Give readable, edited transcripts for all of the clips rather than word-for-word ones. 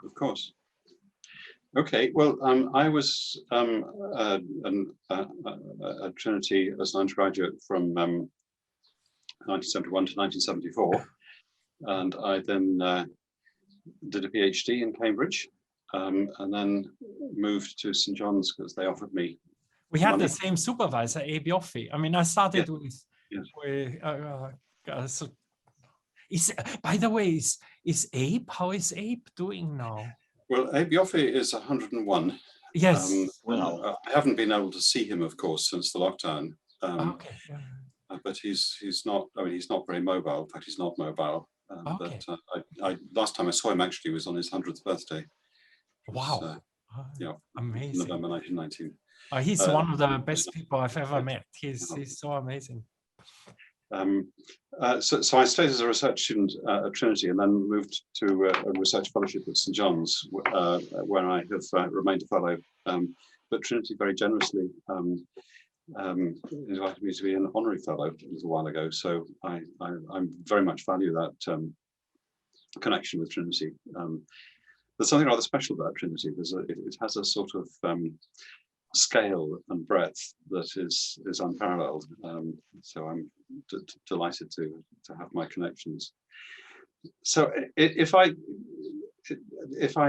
of course. Okay, well, I was at Trinity as an undergraduate from 1971 to 1974, and I then did a PhD in Cambridge, and then moved to St. John's because they offered me. We had money. the same supervisor, Abe Yoffe. I mean, I started so by the way, is Abe, how is Abe doing now? Well, Abe Yoffe is 101. Yes. Wow. I haven't been able to see him, of course, since the lockdown. Okay. Yeah. But he's not. I mean, he's not very mobile. In fact, he's not mobile. Okay. But I last time I saw him actually was on his 100th birthday. Wow. Yeah. Amazing. November 1919. He's one of the best people I've ever met. He's so amazing. So I stayed as a research student at Trinity and then moved to a research fellowship at St. John's, where I have remained a fellow. But Trinity very generously invited me to be an honorary fellow a little while ago. So I very much value that connection with Trinity. There's something rather special about Trinity. It has a sort of scale and breadth that is unparalleled. So I'm delighted to have my connections. So if I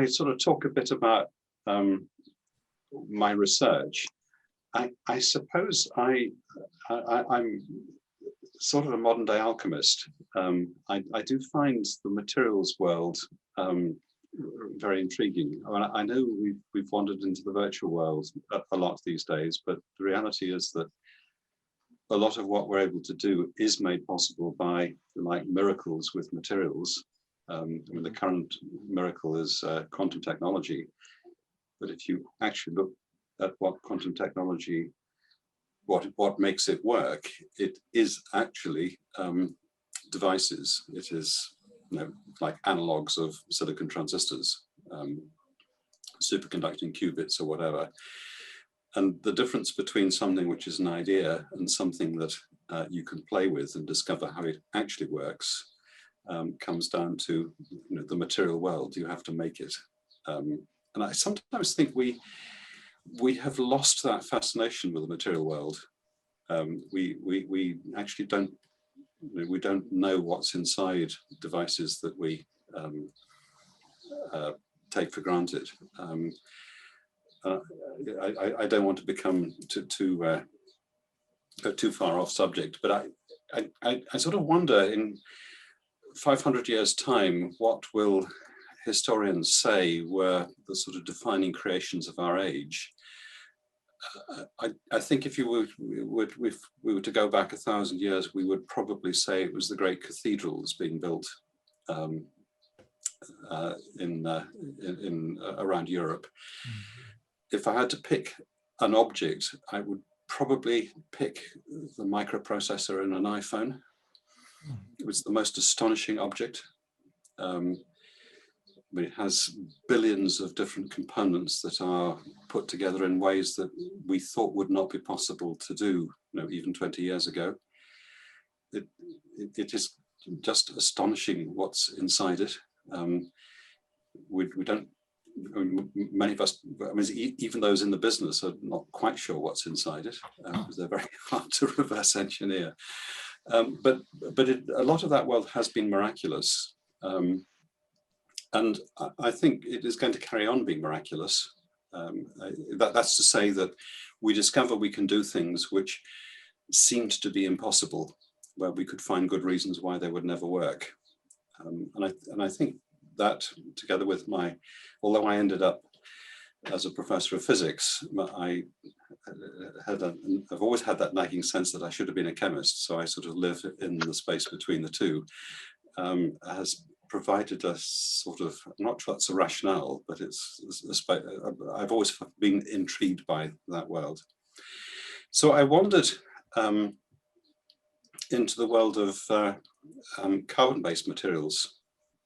sort of talk a bit about my research, I suppose I'm sort of a modern day alchemist. I do find the materials world very intriguing. I know we've wandered into the virtual world a lot these days, but the reality is that a lot of what we're able to do is made possible by like miracles with materials. I mean, the current miracle is quantum technology, but if you actually look at what quantum technology, what makes it work, it is actually devices. It is, like analogs of silicon transistors, superconducting qubits or whatever. And the difference between something which is an idea and something that you can play with and discover how it actually works comes down to the material world. You have to make it. And I sometimes think we have lost that fascination with the material world. We actually don't know what's inside devices that we take for granted. I don't want to become too far off subject, but I sort of wonder in 500 years' time, what will historians say were the sort of defining creations of our age? I think if we were to go back 1,000 years, we would probably say it was the great cathedrals being built around Europe. If I had to pick an object, I would probably pick the microprocessor in an iPhone. It was the most astonishing object. It has billions of different components that are put together in ways that we thought would not be possible to do, even 20 years ago. It is just astonishing what's inside it. We don't, many of us, even those in the business are not quite sure what's inside it, because they're very hard to reverse engineer. But a lot of that world has been miraculous. And I think it is going to carry on being miraculous. That's to say that we discover we can do things which seemed to be impossible, where we could find good reasons why they would never work. And I think that, together with although I ended up as a professor of physics, I've always had that nagging sense that I should have been a chemist. So I sort of live in the space between the two. Has provided a sort of, I'm not sure that's a rationale, but I've always been intrigued by that world. So I wandered into the world of carbon-based materials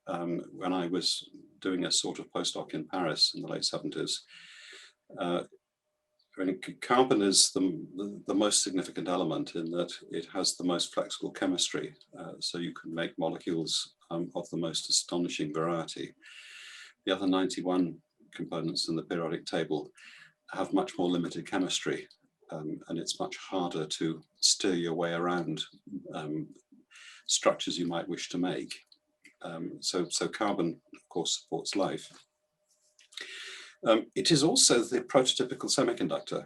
when I was doing a sort of postdoc in Paris in the late 70s. Carbon is the most significant element in that it has the most flexible chemistry. So you can make molecules of the most astonishing variety. the other 91 components in the periodic table have much more limited chemistry, and it's much harder to steer your way around structures you might wish to make. So carbon, of course, supports life. It is also the prototypical semiconductor.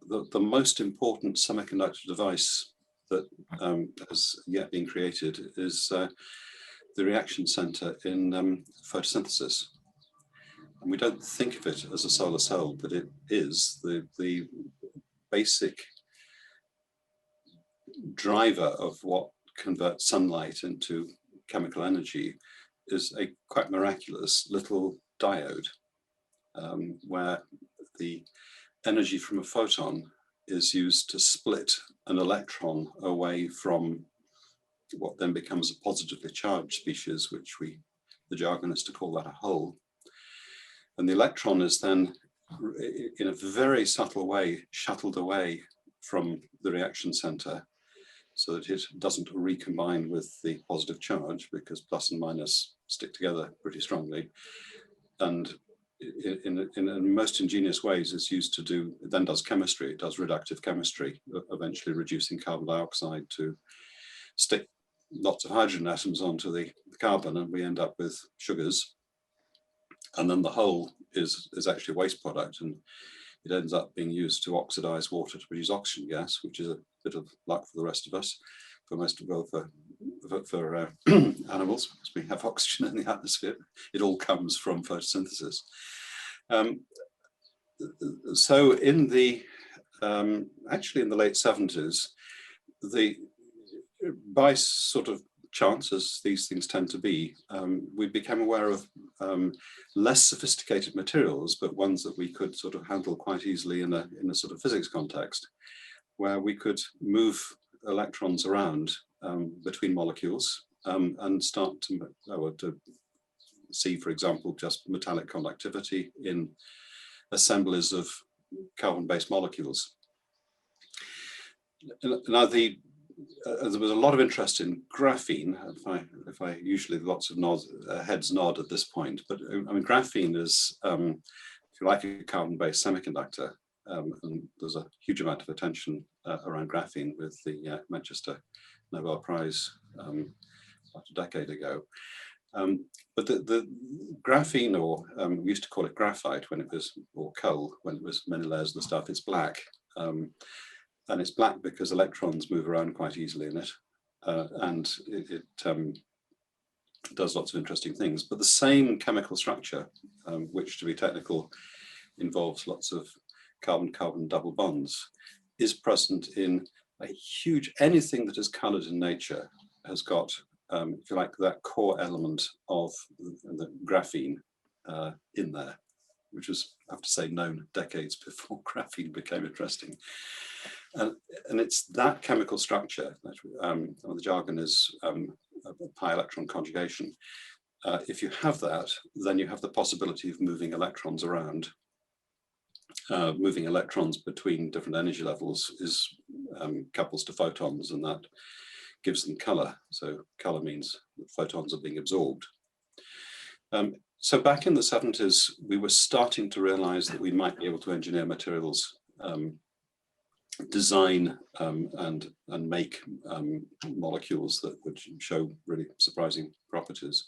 The most important semiconductor device that has yet been created is the reaction center in photosynthesis. And we don't think of it as a solar cell, but it is the basic driver of what converts sunlight into chemical energy. Is a quite miraculous little diode where the energy from a photon is used to split an electron away from what then becomes a positively charged species, which the jargon is to call that a hole. And the electron is then, in a very subtle way, shuttled away from the reaction center so that it doesn't recombine with the positive charge, because plus and minus stick together pretty strongly. And in most ingenious ways, it's used to do, it then does chemistry, it does reductive chemistry, eventually reducing carbon dioxide to stick lots of hydrogen atoms onto the carbon, and we end up with sugars. And then the whole is actually a waste product, and it ends up being used to oxidize water to produce oxygen gas, which is a bit of luck for the rest of us, for animals, because we have oxygen in the atmosphere. It all comes from photosynthesis. So in the actually in the late 70s, by sort of chance, as these things tend to be, we became aware of less sophisticated materials, but ones that we could sort of handle quite easily in a sort of physics context, where we could move electrons around between molecules and start to see, for example, just metallic conductivity in assemblies of carbon-based molecules. Now, there was a lot of interest in graphene. If I usually lots of heads nod at this point, but I mean, graphene is, if you like, a carbon-based semiconductor, and there's a huge amount of attention around graphene with the Manchester Nobel Prize about a decade ago. But the graphene, or we used to call it graphite when it was, or coal when it was many layers of the stuff, it's black. And it's black because electrons move around quite easily in it, and it does lots of interesting things. But the same chemical structure, which to be technical involves lots of carbon-carbon double bonds, is present in a huge, anything that is colored in nature has got, if you like, that core element of the graphene in there, which was, I have to say, known decades before graphene became interesting. And it's that chemical structure that the jargon is pi electron conjugation. If you have that, then you have the possibility of moving electrons around. Moving electrons between different energy levels is couples to photons, and that gives them color. So color means that photons are being absorbed. So back in the 70s, we were starting to realize that we might be able to engineer materials, design and make molecules that would show really surprising properties.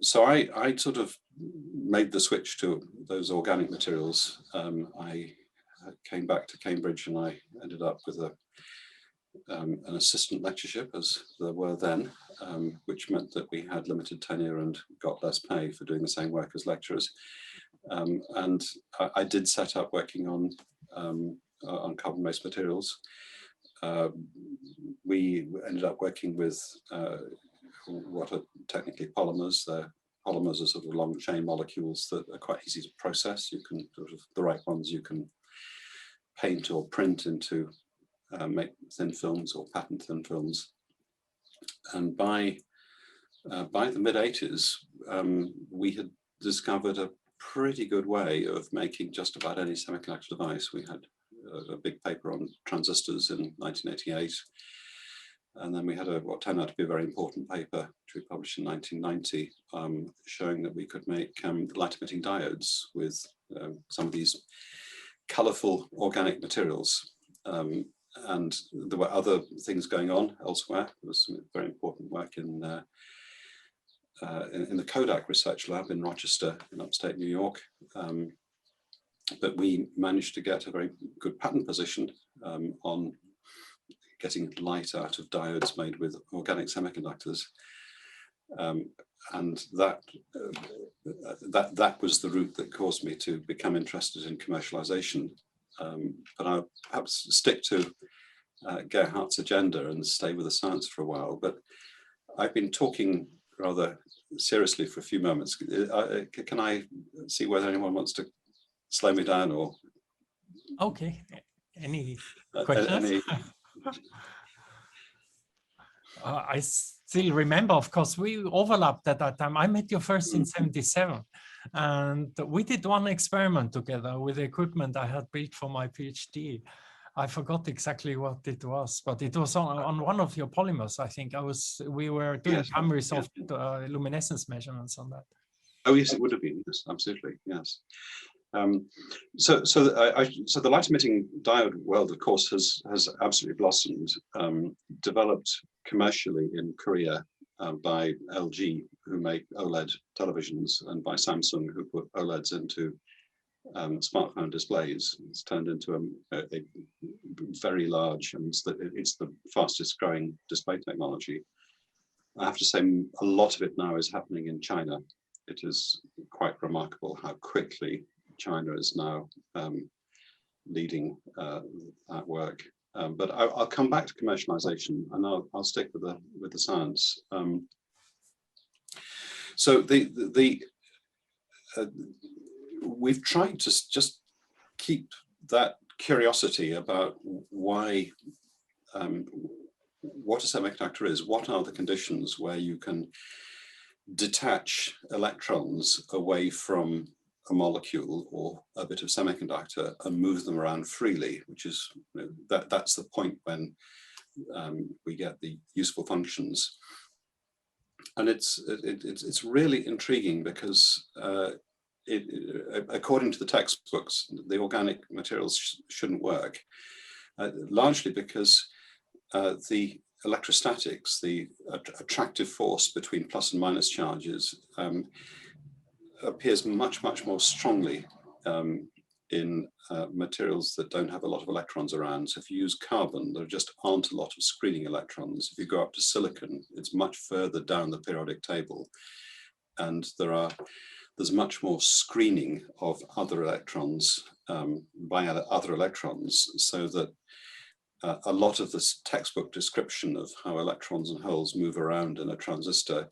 So I sort of made the switch to those organic materials. I came back to Cambridge, and I ended up with an assistant lectureship, as there were then, which meant that we had limited tenure and got less pay for doing the same work as lecturers. And I did set up working on carbon-based materials. We ended up working with what are technically polymers. Polymers are sort of long chain molecules that are quite easy to process. You can the right ones you can paint or print into make thin films or patent thin films. And by the mid-80s, we had discovered a pretty good way of making just about any semiconductor device. We had a big paper on transistors in 1988. And then we had what turned out to be a very important paper, which we published in 1990, showing that we could make light-emitting diodes with some of these colorful organic materials. And there were other things going on elsewhere. There was some very important work in the Kodak Research Lab in Rochester, in upstate New York. But we managed to get a very good patent position on getting light out of diodes made with organic semiconductors. And that was the route that caused me to become interested in commercialization. But I'll perhaps stick to Gerhard's agenda and stay with the science for a while. But I've been talking rather seriously for a few moments. Can I see whether anyone wants to slow me down or? Okay. Any questions? I still remember, of course, we overlapped at that time. I met you first in 77, and we did one experiment together with the equipment I had built for my PhD. I forgot exactly what it was, but it was on one of your polymers, I think. We were doing primary soft luminescence measurements on that. Oh yes, it would have been. Yes, absolutely. Yes. So the light-emitting diode world, of course, has absolutely blossomed, developed commercially in Korea by LG, who make OLED televisions, and by Samsung, who put OLEDs into smartphone displays. It's turned into a very large, and it's the fastest growing display technology. I have to say, a lot of it now is happening in China. It is quite remarkable how quickly China is now leading that work. But I'll come back to commercialization, and I'll stick with the science. So we've tried to just keep that curiosity about why, what a semiconductor is, what are the conditions where you can detach electrons away from a molecule or a bit of semiconductor and move them around freely, which is, that's the point when we get the useful functions. And it's really intriguing because according to the textbooks, the organic materials shouldn't work, largely because the electrostatics, the attractive force between plus and minus charges, appears much more strongly in materials that don't have a lot of electrons around. So if you use carbon, there just aren't a lot of screening electrons. If you go up to silicon, it's much further down the periodic table, and there's much more screening of other electrons by other electrons, so that a lot of this textbook description of how electrons and holes move around in a transistor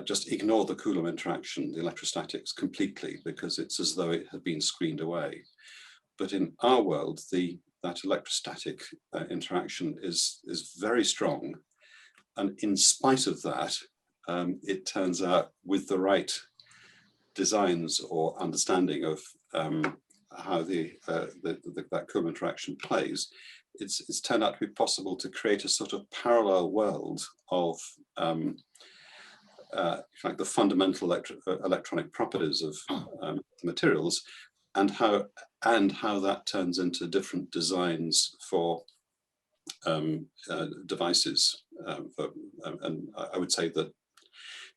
just ignore the Coulomb interaction, the electrostatics, completely, because it's as though it had been screened away. But in our world, that electrostatic interaction is very strong, and in spite of that, it turns out, with the right designs or understanding of how that Coulomb interaction plays, it's turned out to be possible to create a sort of parallel world of like the fundamental electronic properties of materials, and how that turns into different designs for devices. And I would say that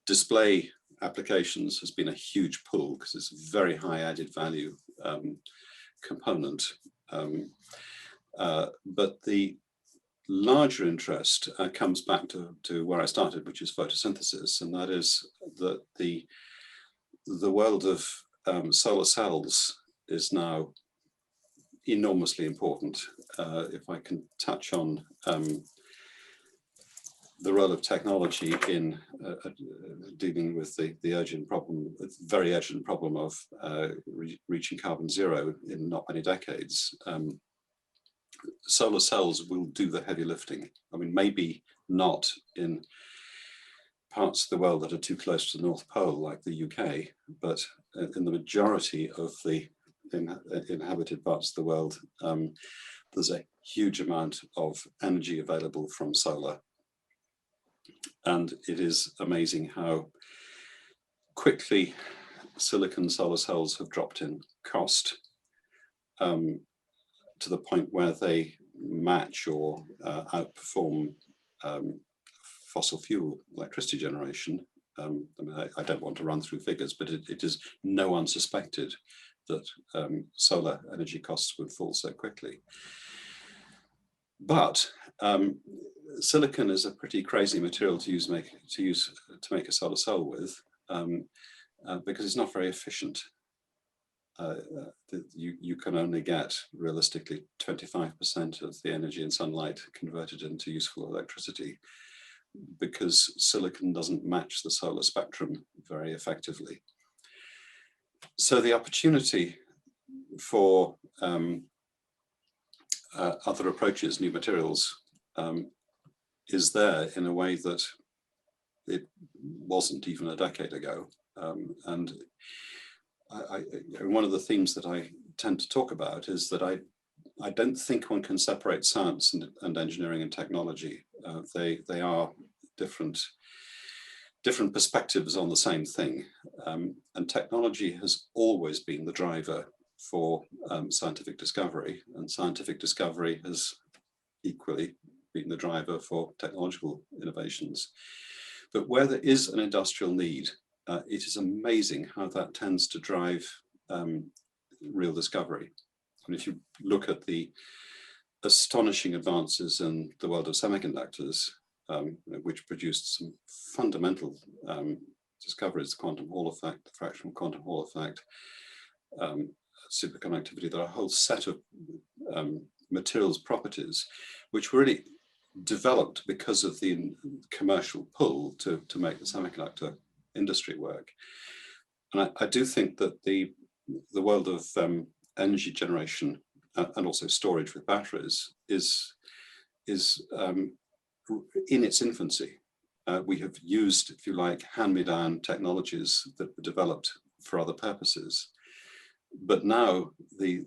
display applications has been a huge pull, because it's a very high added value component. But the larger interest comes back to where I started, which is photosynthesis, and that is that the world of solar cells is now enormously important. If I can touch on the role of technology in dealing with the urgent problem, the very urgent problem of reaching carbon zero in not many decades. Solar cells will do the heavy lifting. I mean, maybe not in parts of the world that are too close to the North Pole, like the UK, but in the majority of the inhabited parts of the world, there's a huge amount of energy available from solar, And it is amazing how quickly silicon solar cells have dropped in cost to the point where they match or outperform fossil fuel electricity generation. I mean, I don't want to run through figures, but it is no one suspected that solar energy costs would fall so quickly. But silicon is a pretty crazy material to make a solar cell with, because it's not very efficient. You can only get realistically 25% of the energy in sunlight converted into useful electricity, because silicon doesn't match the solar spectrum very effectively. So the opportunity for other approaches, new materials, is there in a way that it wasn't even a decade ago. And one of the themes that I tend to talk about is that I don't think one can separate science and engineering and technology. They are different perspectives on the same thing. And technology has always been the driver for scientific discovery, and scientific discovery has equally been the driver for technological innovations. But where there is an industrial need, it is amazing how that tends to drive real discovery. And if you look at the astonishing advances in the world of semiconductors, which produced some fundamental discoveries, the quantum Hall effect, the fractional quantum Hall effect, superconductivity, there are a whole set of materials properties which were really developed because of the commercial pull to make the semiconductor industry work. And I do think that the world of energy generation and also storage with batteries is in its infancy. We have used, if you like, hand-me-down technologies that were developed for other purposes. But now the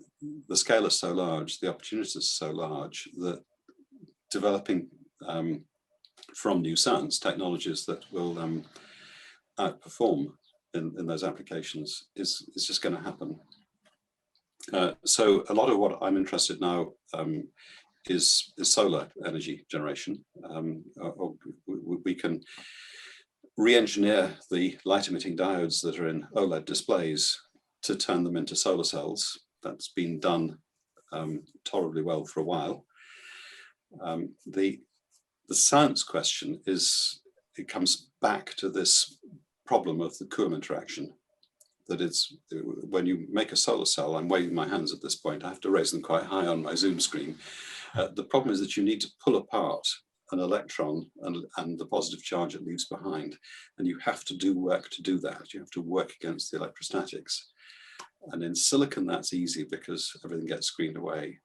scale is so large, the opportunities are so large that developing from new science technologies that will outperform in those applications is just going to happen. So a lot of what I'm interested in now is solar energy generation. We can re-engineer the light-emitting diodes that are in OLED displays to turn them into solar cells. That's been done tolerably well for a while. The science question is, it comes back to this problem of the Coulomb interaction. That it's, when you make a solar cell, I'm waving my hands at this point, I have to raise them quite high on my Zoom screen. The problem is that you need to pull apart an electron and the positive charge it leaves behind. And you have to do work to do that. You have to work against the electrostatics. And in silicon, that's easy because everything gets screened away.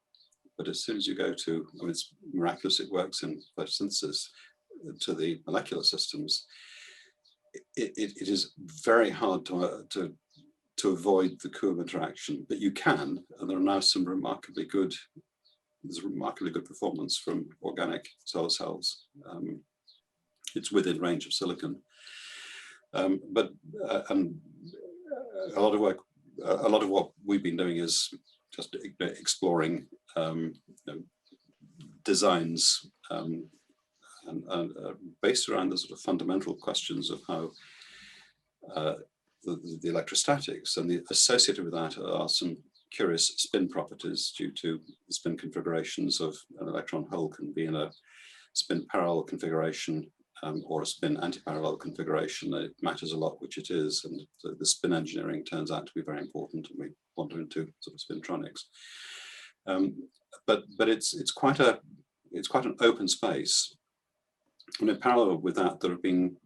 But as soon as you go to, I mean, it's miraculous it works in photosynthesis, to the molecular systems, it is very hard to avoid the Coulomb interaction, but you can, and there are now some remarkably good performance from organic solar cells. It's within range of silicon, but a lot of what we've been doing is just exploring designs and based around the sort of fundamental questions of how the electrostatics, and associated with that are some curious spin properties due to the spin configurations of an electron hole can be in a spin parallel configuration or a spin anti-parallel configuration. It matters a lot which it is, and the spin engineering turns out to be very important, and we wander into sort of spintronics. But it's quite an open space. And in parallel with that, there have been,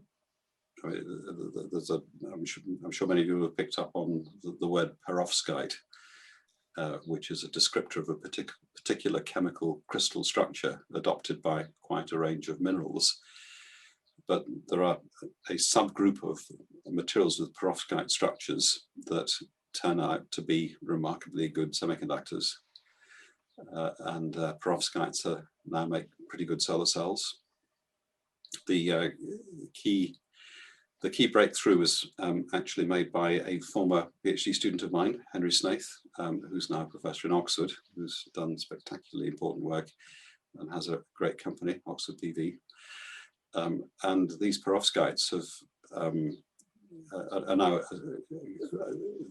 I'm sure many of you have picked up on the word perovskite, which is a descriptor of a particular chemical crystal structure adopted by quite a range of minerals. But there are a subgroup of materials with perovskite structures that turn out to be remarkably good semiconductors. And perovskites now make pretty good solar cells. the key breakthrough was actually made by a former PhD student of mine, Henry Snaith, who's now a professor in Oxford, who's done spectacularly important work and has a great company, Oxford PV. And these perovskites have are now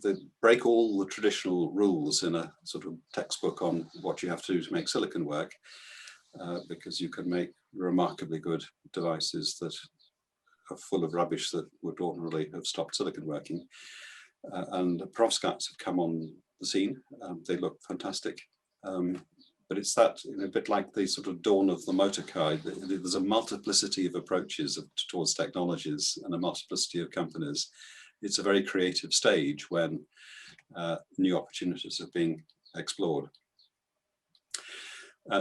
they break all the traditional rules in a sort of textbook on what you have to do to make silicon work, because you can make remarkably good devices that are full of rubbish that would ordinarily have stopped silicon working. And perovskites have come on the scene. They look fantastic. But it's that, a bit like the sort of dawn of the motor car. There's a multiplicity of approaches towards technologies and a multiplicity of companies. It's a very creative stage when new opportunities are being explored.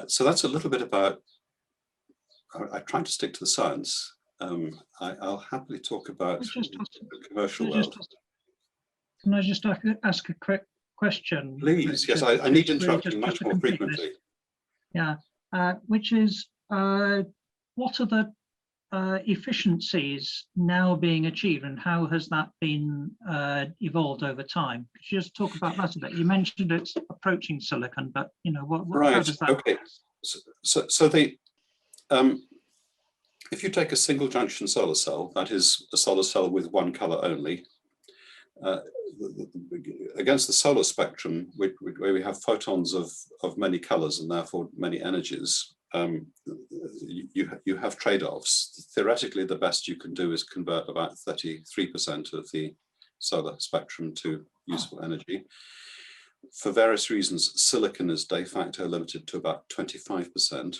So that's a little bit about, I try to stick to the science. I'll happily talk about the commercial world. Can I just ask a quick question? Please, yes, I need to interrupt you much more frequently. Yeah, which is, what are the efficiencies now being achieved, and how has that been evolved over time? Could you just talk about that a bit? You mentioned it's approaching silicon, but right, how does that okay. So the if you take a single junction solar cell, that is a solar cell with one color only, against the solar spectrum, where we have photons of many colors and therefore many energies, you have trade-offs. Theoretically, the best you can do is convert about 33% of the solar spectrum to useful energy. For various reasons, silicon is de facto limited to about 25%.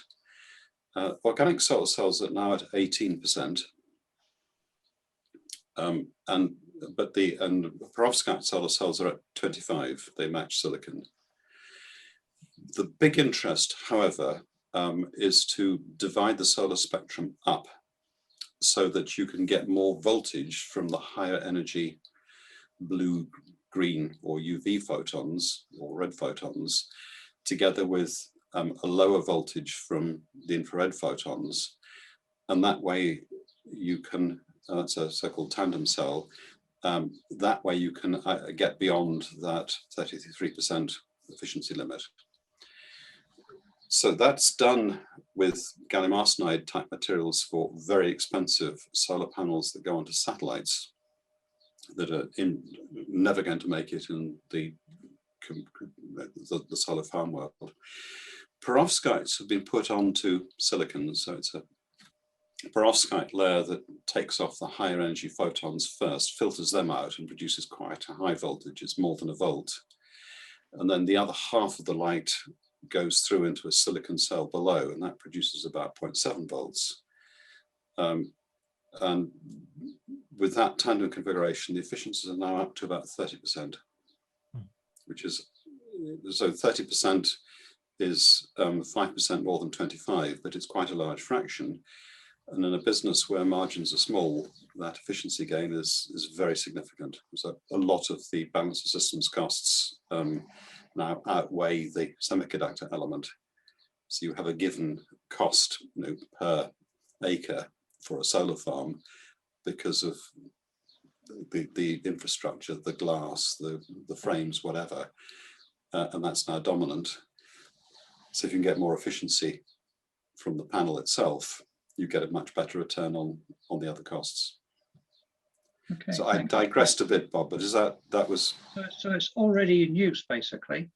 Organic solar cells are now at 18%. But the perovskite solar cells are at 25, they match silicon. The big interest, however, is to divide the solar spectrum up so that you can get more voltage from the higher energy blue, green, or UV photons, or red photons, together with a lower voltage from the infrared photons. And that way you can, that's a so-called tandem cell, that way you can get beyond that 33% efficiency limit. So that's done with gallium arsenide type materials for very expensive solar panels that go onto satellites that are never going to make it in the solar farm world. Perovskites have been put onto silicon, so it's a perovskite layer that takes off the higher energy photons first, filters them out and produces quite a high voltage. It's more than a volt. And then the other half of the light goes through into a silicon cell below, and that produces about 0.7 volts. And with that tandem configuration, the efficiencies are now up to about 30%, which is, so 30% is 5% more than 25, but it's quite a large fraction. And in a business where margins are small, that efficiency gain is very significant. So a lot of the balance of systems costs now outweigh the semiconductor element. So you have a given cost, per acre for a solar farm because of the infrastructure, the glass, the frames, whatever, and that's now dominant. So if you can get more efficiency from the panel itself, you get a much better return on the other costs. Okay, so I digressed a bit, Bob, but is that was... So it's already in use, basically.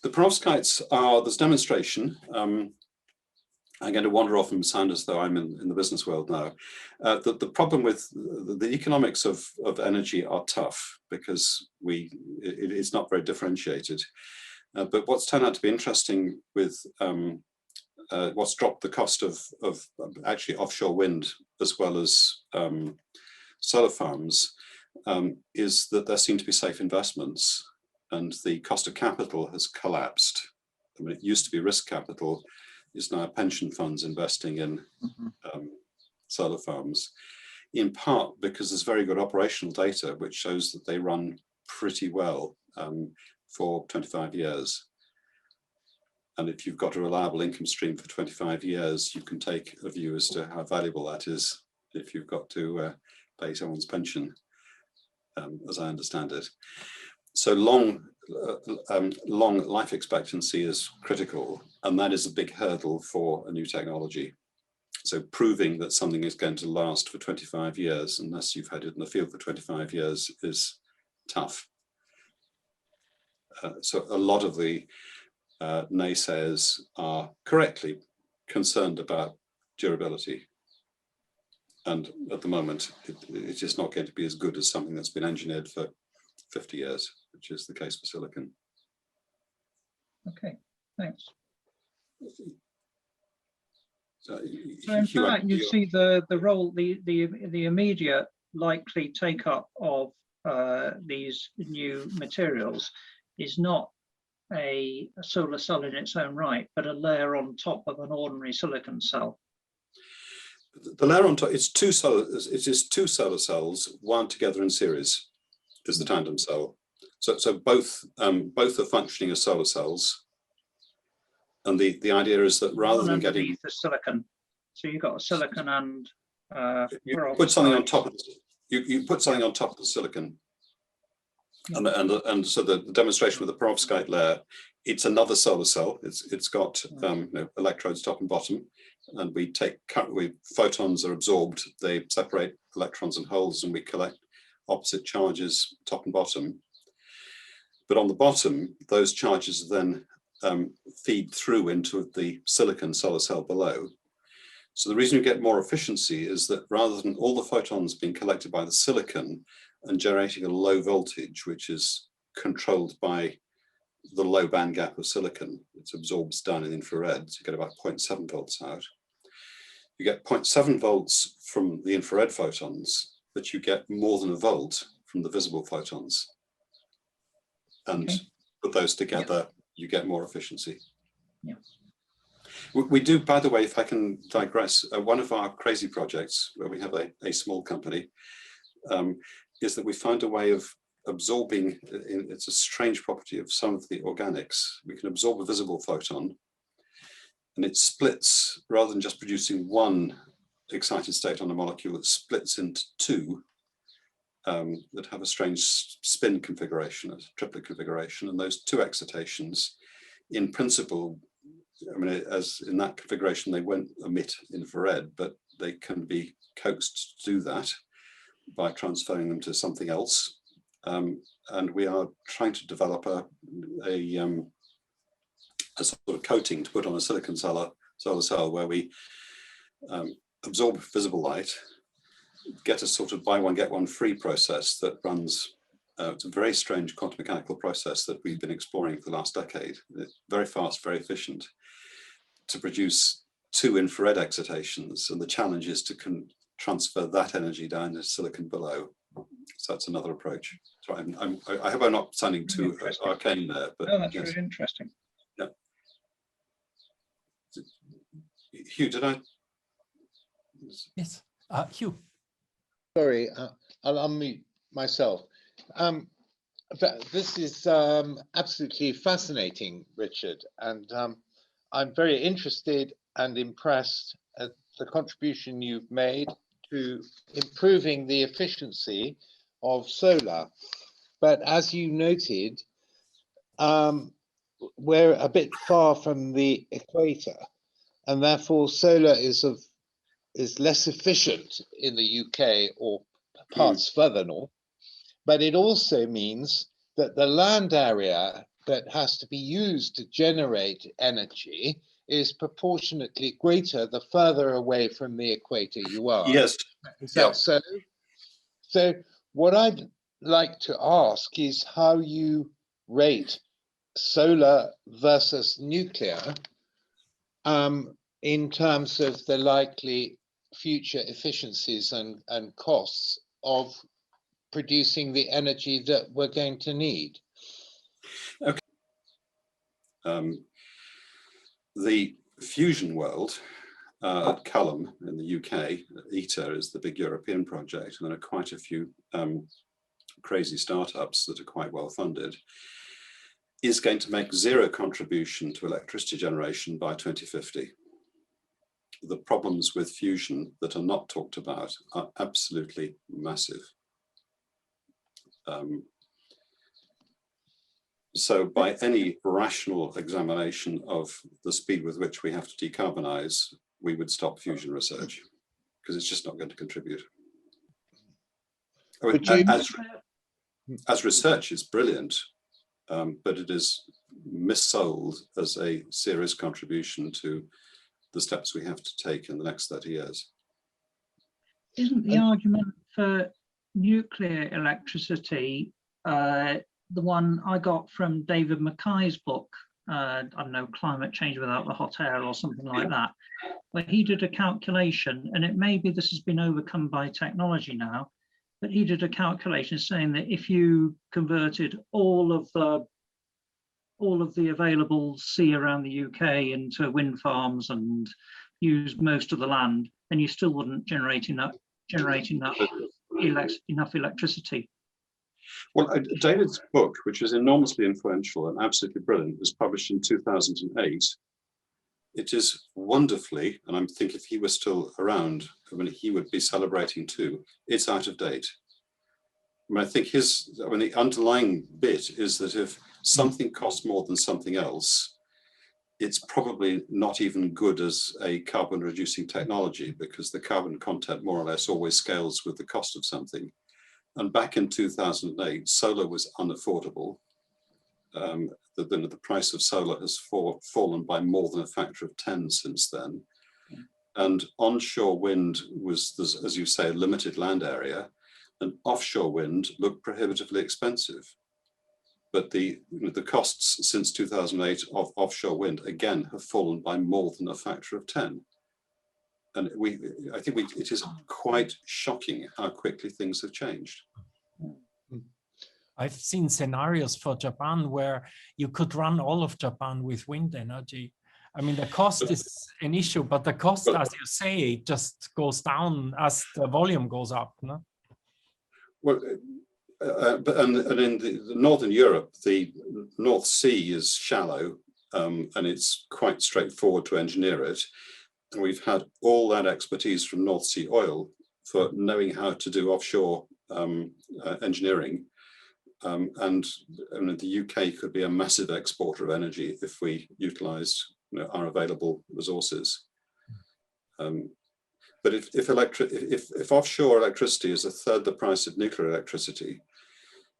The perovskites are, there's demonstration. I'm going to wander off and sound as though I'm in the business world now. The problem with the economics of energy are tough because it's not very differentiated. But what's turned out to be interesting with what's dropped the cost of actually offshore wind as well as solar farms is that there seem to be safe investments and the cost of capital has collapsed. I mean, it used to be risk capital, is now pension funds investing in solar farms, in part because there's very good operational data which shows that they run pretty well for 25 years. And if you've got a reliable income stream for 25 years, you can take a view as to how valuable that is if you've got to pay someone's pension, as I understand it. So long life expectancy is critical, and that is a big hurdle for a new technology. So proving that something is going to last for 25 years, unless you've had it in the field for 25 years, is tough. So a lot of the naysayers are correctly concerned about durability. And at the moment, it's just not going to be as good as something that's been engineered for 50 years, which is the case for silicon. Okay, thanks. So in fact, you see the role, the immediate likely take up of these new materials is not a solar cell in its own right, but a layer on top of an ordinary silicon cell. The layer on top, it is two solar cells wound together in series, is the tandem cell. So both are functioning as solar cells. And the idea is that rather than getting the silicon, so you've got a silicon and you put something on top of you put something on top of the silicon. Yeah. And so the demonstration with the perovskite layer, it's another solar cell. It's got electrodes top and bottom, and photons are absorbed. They separate electrons and holes, and we collect opposite charges top and bottom. But on the bottom, those charges then feed through into the silicon solar cell below. So the reason you get more efficiency is that rather than all the photons being collected by the silicon and generating a low voltage, which is controlled by the low band gap of silicon, it absorbs down in infrared, so you get about 0.7 volts out. You get 0.7 volts from the infrared photons, but you get more than a volt from the visible photons. And put those together, you get more efficiency. Yeah. We do, by the way, if I can digress, one of our crazy projects where we have a small company is that we found a way of absorbing, it's a strange property of some of the organics. We can absorb a visible photon and it splits, rather than just producing one excited state on a molecule, it splits into two that have a strange spin configuration, a triplet configuration, and those two excitations, in principle, I mean, as in that configuration, they won't emit infrared, but they can be coaxed to do that by transferring them to something else. And we are trying to develop a sort of coating to put on a silicon solar cell where we absorb visible light, get a sort of buy one, get one free process that runs, it's a very strange quantum mechanical process that we've been exploring for the last decade. It's very fast, very efficient to produce two infrared excitations. And the challenge is to transfer that energy down to silicon below. So that's another approach. So I hope I'm not sounding too arcane there, but no, that's really interesting. Yeah. Hugh, did I? Yes, Hugh. Sorry, I'll unmute myself. This is absolutely fascinating, Richard, and I'm very interested and impressed at the contribution you've made to improving the efficiency of solar. But as you noted, we're a bit far from the equator, and therefore solar is less efficient in the UK or parts further north. But it also means that the land area that has to be used to generate energy is proportionately greater the further away from the equator you are. Yes. Is that so? So what I'd like to ask is how you rate solar versus nuclear in terms of the likely future efficiencies and costs of producing the energy that we're going to need. Okay. The fusion world at Culham in the UK, ITER is the big European project, and there are quite a few crazy startups that are quite well funded. is going to make zero contribution to electricity generation by 2050. The problems with fusion that are not talked about are absolutely massive. So by any rational examination of the speed with which we have to decarbonize, we would stop fusion research because it's just not going to contribute. I mean, as research is brilliant, but it is missold as a serious contribution to the steps we have to take in the next 30 years. Isn't the argument for nuclear electricity the one I got from David Mackay's book, I don't know, Climate Change Without the Hot Air or something like that, where he did a calculation, and it may be this has been overcome by technology now, but he did a calculation saying that if you converted all of the available sea around the UK into wind farms and used most of the land, then you still wouldn't generate enough electricity. Well, David's book, which was enormously influential and absolutely brilliant, was published in 2008. It is wonderfully, and I think if he was still around, I mean, he would be celebrating too. It's out of date. I mean, I think the underlying bit is that if something costs more than something else, it's probably not even good as a carbon reducing technology because the carbon content more or less always scales with the cost of something. And back in 2008, solar was unaffordable. The price of solar has fallen by more than a factor of 10 since then. And onshore wind was, as you say, a limited land area, and offshore wind looked prohibitively expensive. But the costs since 2008 of offshore wind, again, have fallen by more than a factor of 10. And I think it is quite shocking how quickly things have changed. I've seen scenarios for Japan where you could run all of Japan with wind energy. I mean, the cost is an issue, but the cost, as you say, just goes down as the volume goes up, no? Well, and in the Northern Europe, the North Sea is shallow, and it's quite straightforward to engineer it. And we've had all that expertise from North Sea oil for knowing how to do offshore engineering. And the UK could be a massive exporter of energy if we utilised our available resources. But if offshore electricity is a third the price of nuclear electricity,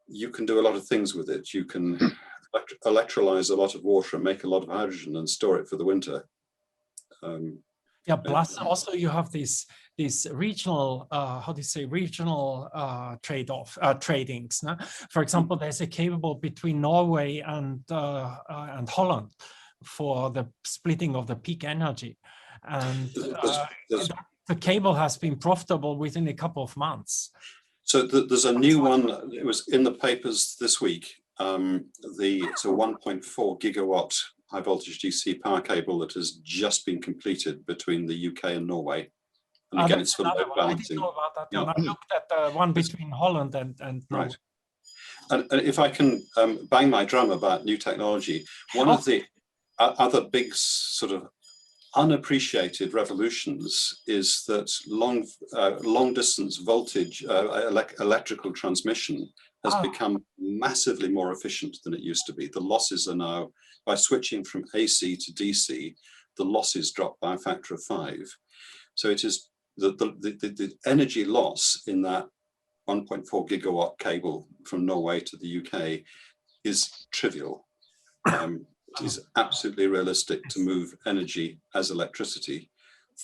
you can do a lot of things with it. You can electrolyze a lot of water and make a lot of hydrogen and store it for the winter. Yeah, plus also you have these regional, how do you say, regional tradings. No? For example, there's a cable between Norway and Holland for the splitting of the peak energy. And the cable has been profitable within a couple of months. So there's a new one, it was in the papers this week, it's a 1.4 gigawatt high voltage DC power cable that has just been completed between the UK and Norway. And again, it's for load balancing. I didn't know about that one. I looked at the one between Holland and Norway. Right. And if I can bang my drum about new technology, one of the other big sort of unappreciated revolutions is that long distance voltage electrical transmission has become massively more efficient than it used to be. The losses are now, by switching from AC to DC, the losses drop by a factor of 5. So it is the energy loss in that 1.4 gigawatt cable from Norway to the UK is trivial. It is absolutely realistic to move energy as electricity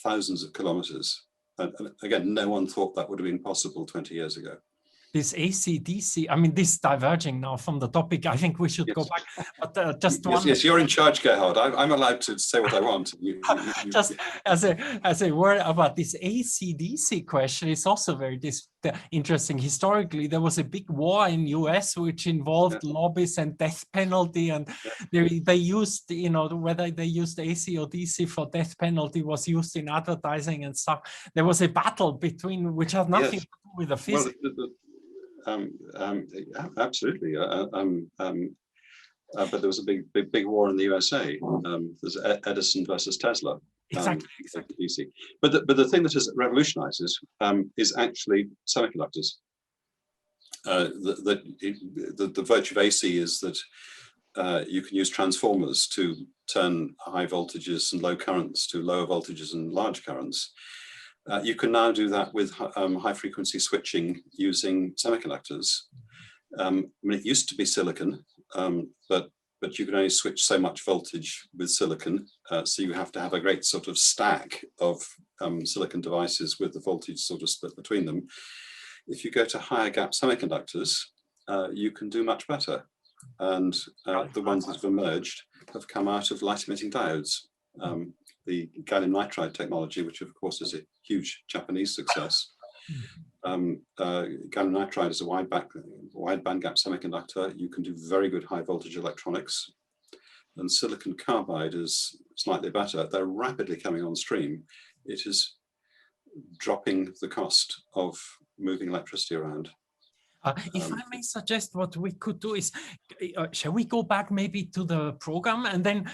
thousands of kilometers. And again, no one thought that would have been possible 20 years ago. This AC/DC, I mean, this diverging now from the topic, I think we should go back. But just one. Yes, you're in charge, Gerhard. I'm allowed to say what I want. Just as a word about this AC/DC question, it's also very interesting. Historically, there was a big war in US which involved lobbies and death penalty, and they used, whether they used AC or DC for death penalty was used in advertising and stuff. There was a battle between which had nothing to do with the physics. Absolutely. but there was a big war in the USA. There's Edison versus Tesla. Exactly. DC. But the thing that has revolutionizes is actually semiconductors. The virtue of AC is that you can use transformers to turn high voltages and low currents to lower voltages and large currents. You can now do that with high frequency switching using semiconductors. I mean, it used to be silicon, but you can only switch so much voltage with silicon. So you have to have a great sort of stack of silicon devices with the voltage sort of split between them. If you go to higher gap semiconductors, you can do much better. And the ones that have emerged have come out of light emitting diodes. The gallium nitride technology, which of course is a huge Japanese success. Gallium nitride is a wide bandgap semiconductor. You can do very good high voltage electronics. And silicon carbide is slightly better. They're rapidly coming on stream. It is dropping the cost of moving electricity around. If I may suggest, what we could do is, shall we go back maybe to the program and then?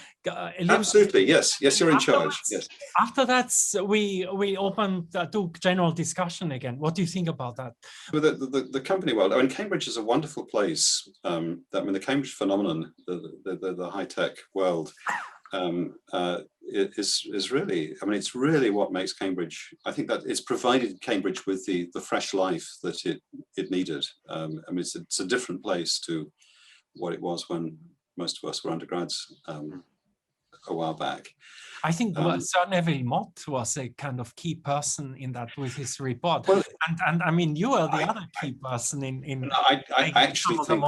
Absolutely, yes, you're in charge. Yes. After that, we open to general discussion again. What do you think about that? Well, the company world. I mean, Cambridge is a wonderful place. I mean, the Cambridge phenomenon, the high tech world, is really, I mean, it's really what makes Cambridge. I think that it's provided Cambridge with the fresh life that it needed. I mean, it's a different place to what it was when most of us were undergrads a while back. I think Sir Neville Mott was a kind of key person in that with his report. Well, and I mean, you are the other key person in I actually think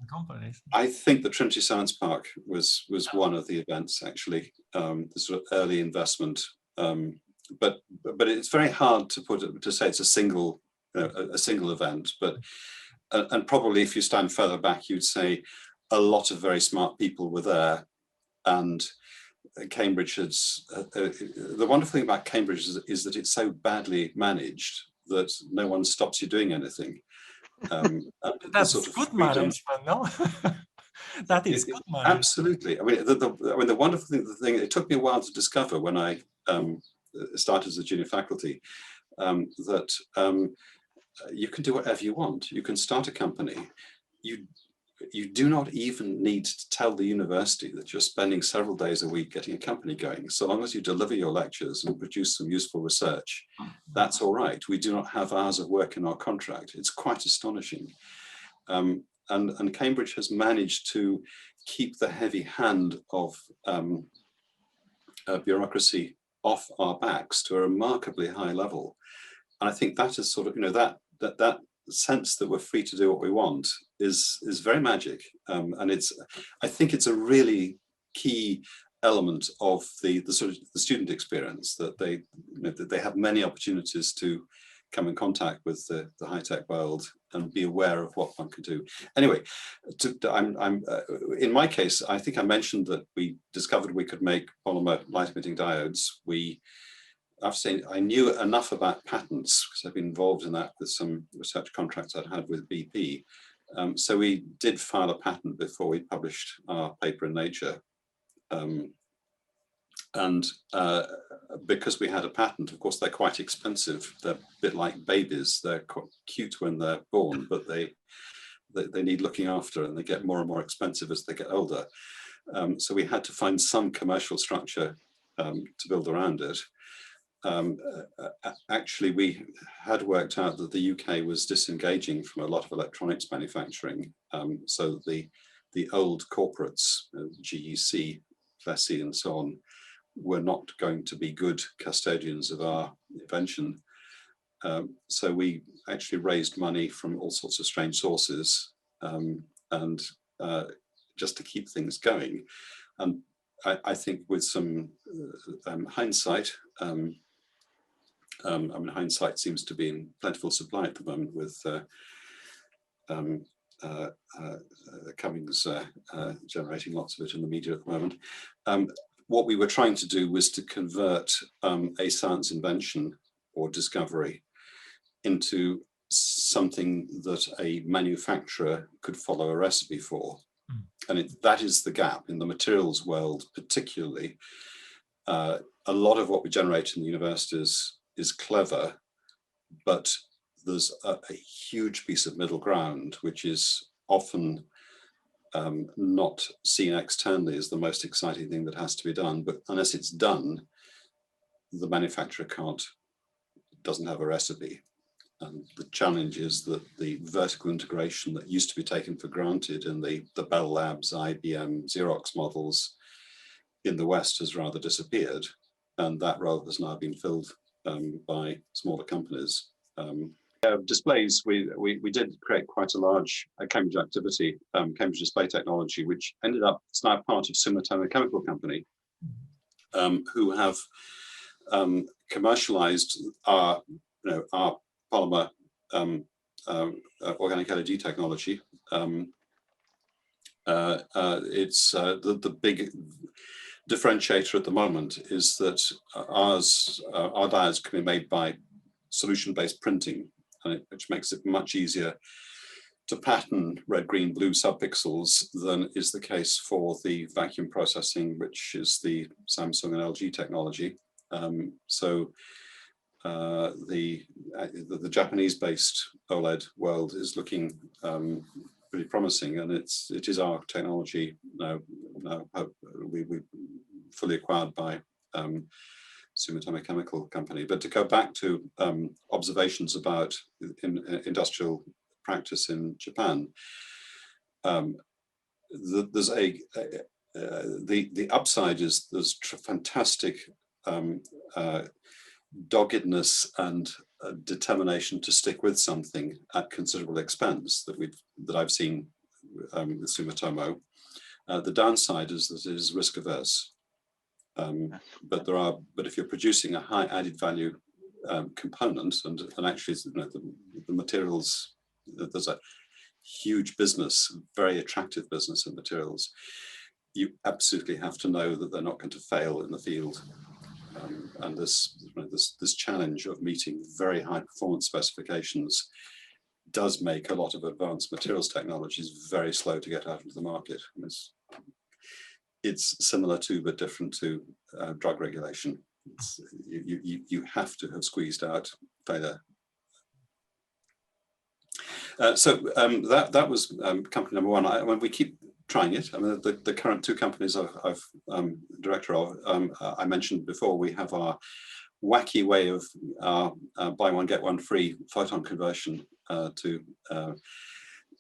companies. I think the Trinity Science Park was one of the events, actually, the sort of early investment. But it's very hard to say it's a single event. But and probably if you stand further back, you'd say a lot of very smart people were there. And Cambridge has, the wonderful thing about Cambridge is that it's so badly managed that no one stops you doing anything. That's sort of good management, no? That is good management. Absolutely. I mean, the wonderful thing, it took me a while to discover when I started as a junior faculty, that you can do whatever you want. You can start a company. You do not even need to tell the university that you're spending several days a week getting a company going. So long as you deliver your lectures and produce some useful research, that's all right. We do not have hours of work in our contract. It's quite astonishing. And Cambridge has managed to keep the heavy hand of bureaucracy off our backs to a remarkably high level. And I think that is sort of, that sense that we're free to do what we want is very magic, and I think it's a really key element of the sort of the student experience, that they have many opportunities to come in contact with the high-tech world and be aware of what one can do. Anyway, in my case, I think I mentioned that we discovered we could make polymer light-emitting diodes. I knew enough about patents because I've been involved in that with some research contracts I'd had with BP. So we did file a patent before we published our paper in Nature. Because we had a patent, of course, they're quite expensive. They're a bit like babies. They're quite cute when they're born, but they need looking after, and they get more and more expensive as they get older. So we had to find some commercial structure to build around it. Actually, we had worked out that the UK was disengaging from a lot of electronics manufacturing. So the old corporates, GEC, Plessey and so on, were not going to be good custodians of our invention. So we actually raised money from all sorts of strange sources, and just to keep things going. And I think with some hindsight, I mean, hindsight seems to be in plentiful supply at the moment with Cummings generating lots of it in the media at the moment. What we were trying to do was to convert a science invention or discovery into something that a manufacturer could follow a recipe for. And that is the gap in the materials world, particularly. A lot of what we generate in the universities is clever, but there's a huge piece of middle ground, which is often not seen externally as the most exciting thing that has to be done. But unless it's done, the manufacturer doesn't have a recipe. And the challenge is that the vertical integration that used to be taken for granted in the Bell Labs, IBM, Xerox models in the West has rather disappeared. And that role has now been filled by smaller companies. Displays, we did create quite a large Cambridge activity, Cambridge Display Technology, which ended up, it's now part of Sumitomo Chemical Company, who have commercialized our polymer organic LED technology. It's the big differentiator at the moment is that our diodes can be made by solution-based printing, which makes it much easier to pattern red, green, blue subpixels than is the case for the vacuum processing, which is the Samsung and LG technology. So the Japanese-based OLED world is looking pretty promising, and it is our technology now we fully acquired by Sumitomo Chemical Company. But to go back to observations about industrial practice in Japan, there's the upside is there's fantastic doggedness and determination to stick with something at considerable expense that I've seen with Sumitomo. The downside is that it is risk averse. But if you're producing a high added value component, and actually the materials, there's a huge business, very attractive business in materials, you absolutely have to know that they're not going to fail in the field. And this challenge of meeting very high performance specifications does make a lot of advanced materials technologies very slow to get out into the market. It's similar to, but different to, drug regulation. You have to have squeezed out failure. So that was company number one. When we keep trying it, I mean, the current two companies I'm director of, I mentioned before, we have our wacky way of buy one get one free photon conversion to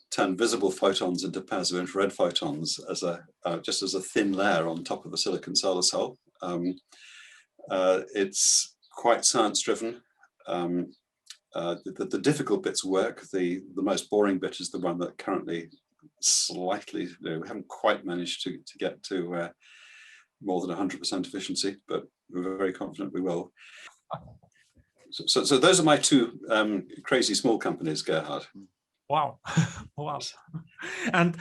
turn visible photons into pairs of infrared photons as just as a thin layer on top of a silicon solar cell. It's quite science driven. The difficult bits work. The most boring bit is the one that currently slightly, we haven't quite managed to get to more than 100% efficiency, but we're very confident we will. So those are my two crazy small companies, Gerhard. Wow. Wow. And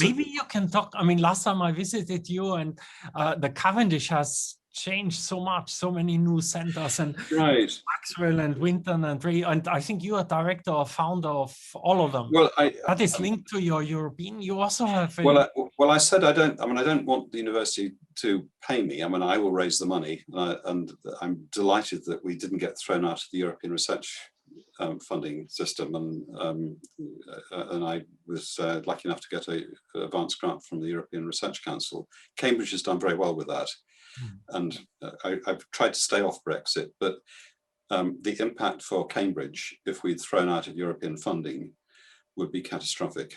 maybe you can talk, I mean, last time I visited you, and the Cavendish has changed so much, so many new centers, and right. Maxwell and Winton and I think you are director or founder of all of them. Well, that is linked to your European. You also have. Well, I said I don't want the university to pay me. I mean, I will raise the money, and I'm delighted that we didn't get thrown out of the European research funding system, and I was lucky enough to get an advanced grant from the European Research Council. Cambridge has done very well with that. And I've tried to stay off Brexit, but the impact for Cambridge, if we'd thrown out of European funding, would be catastrophic.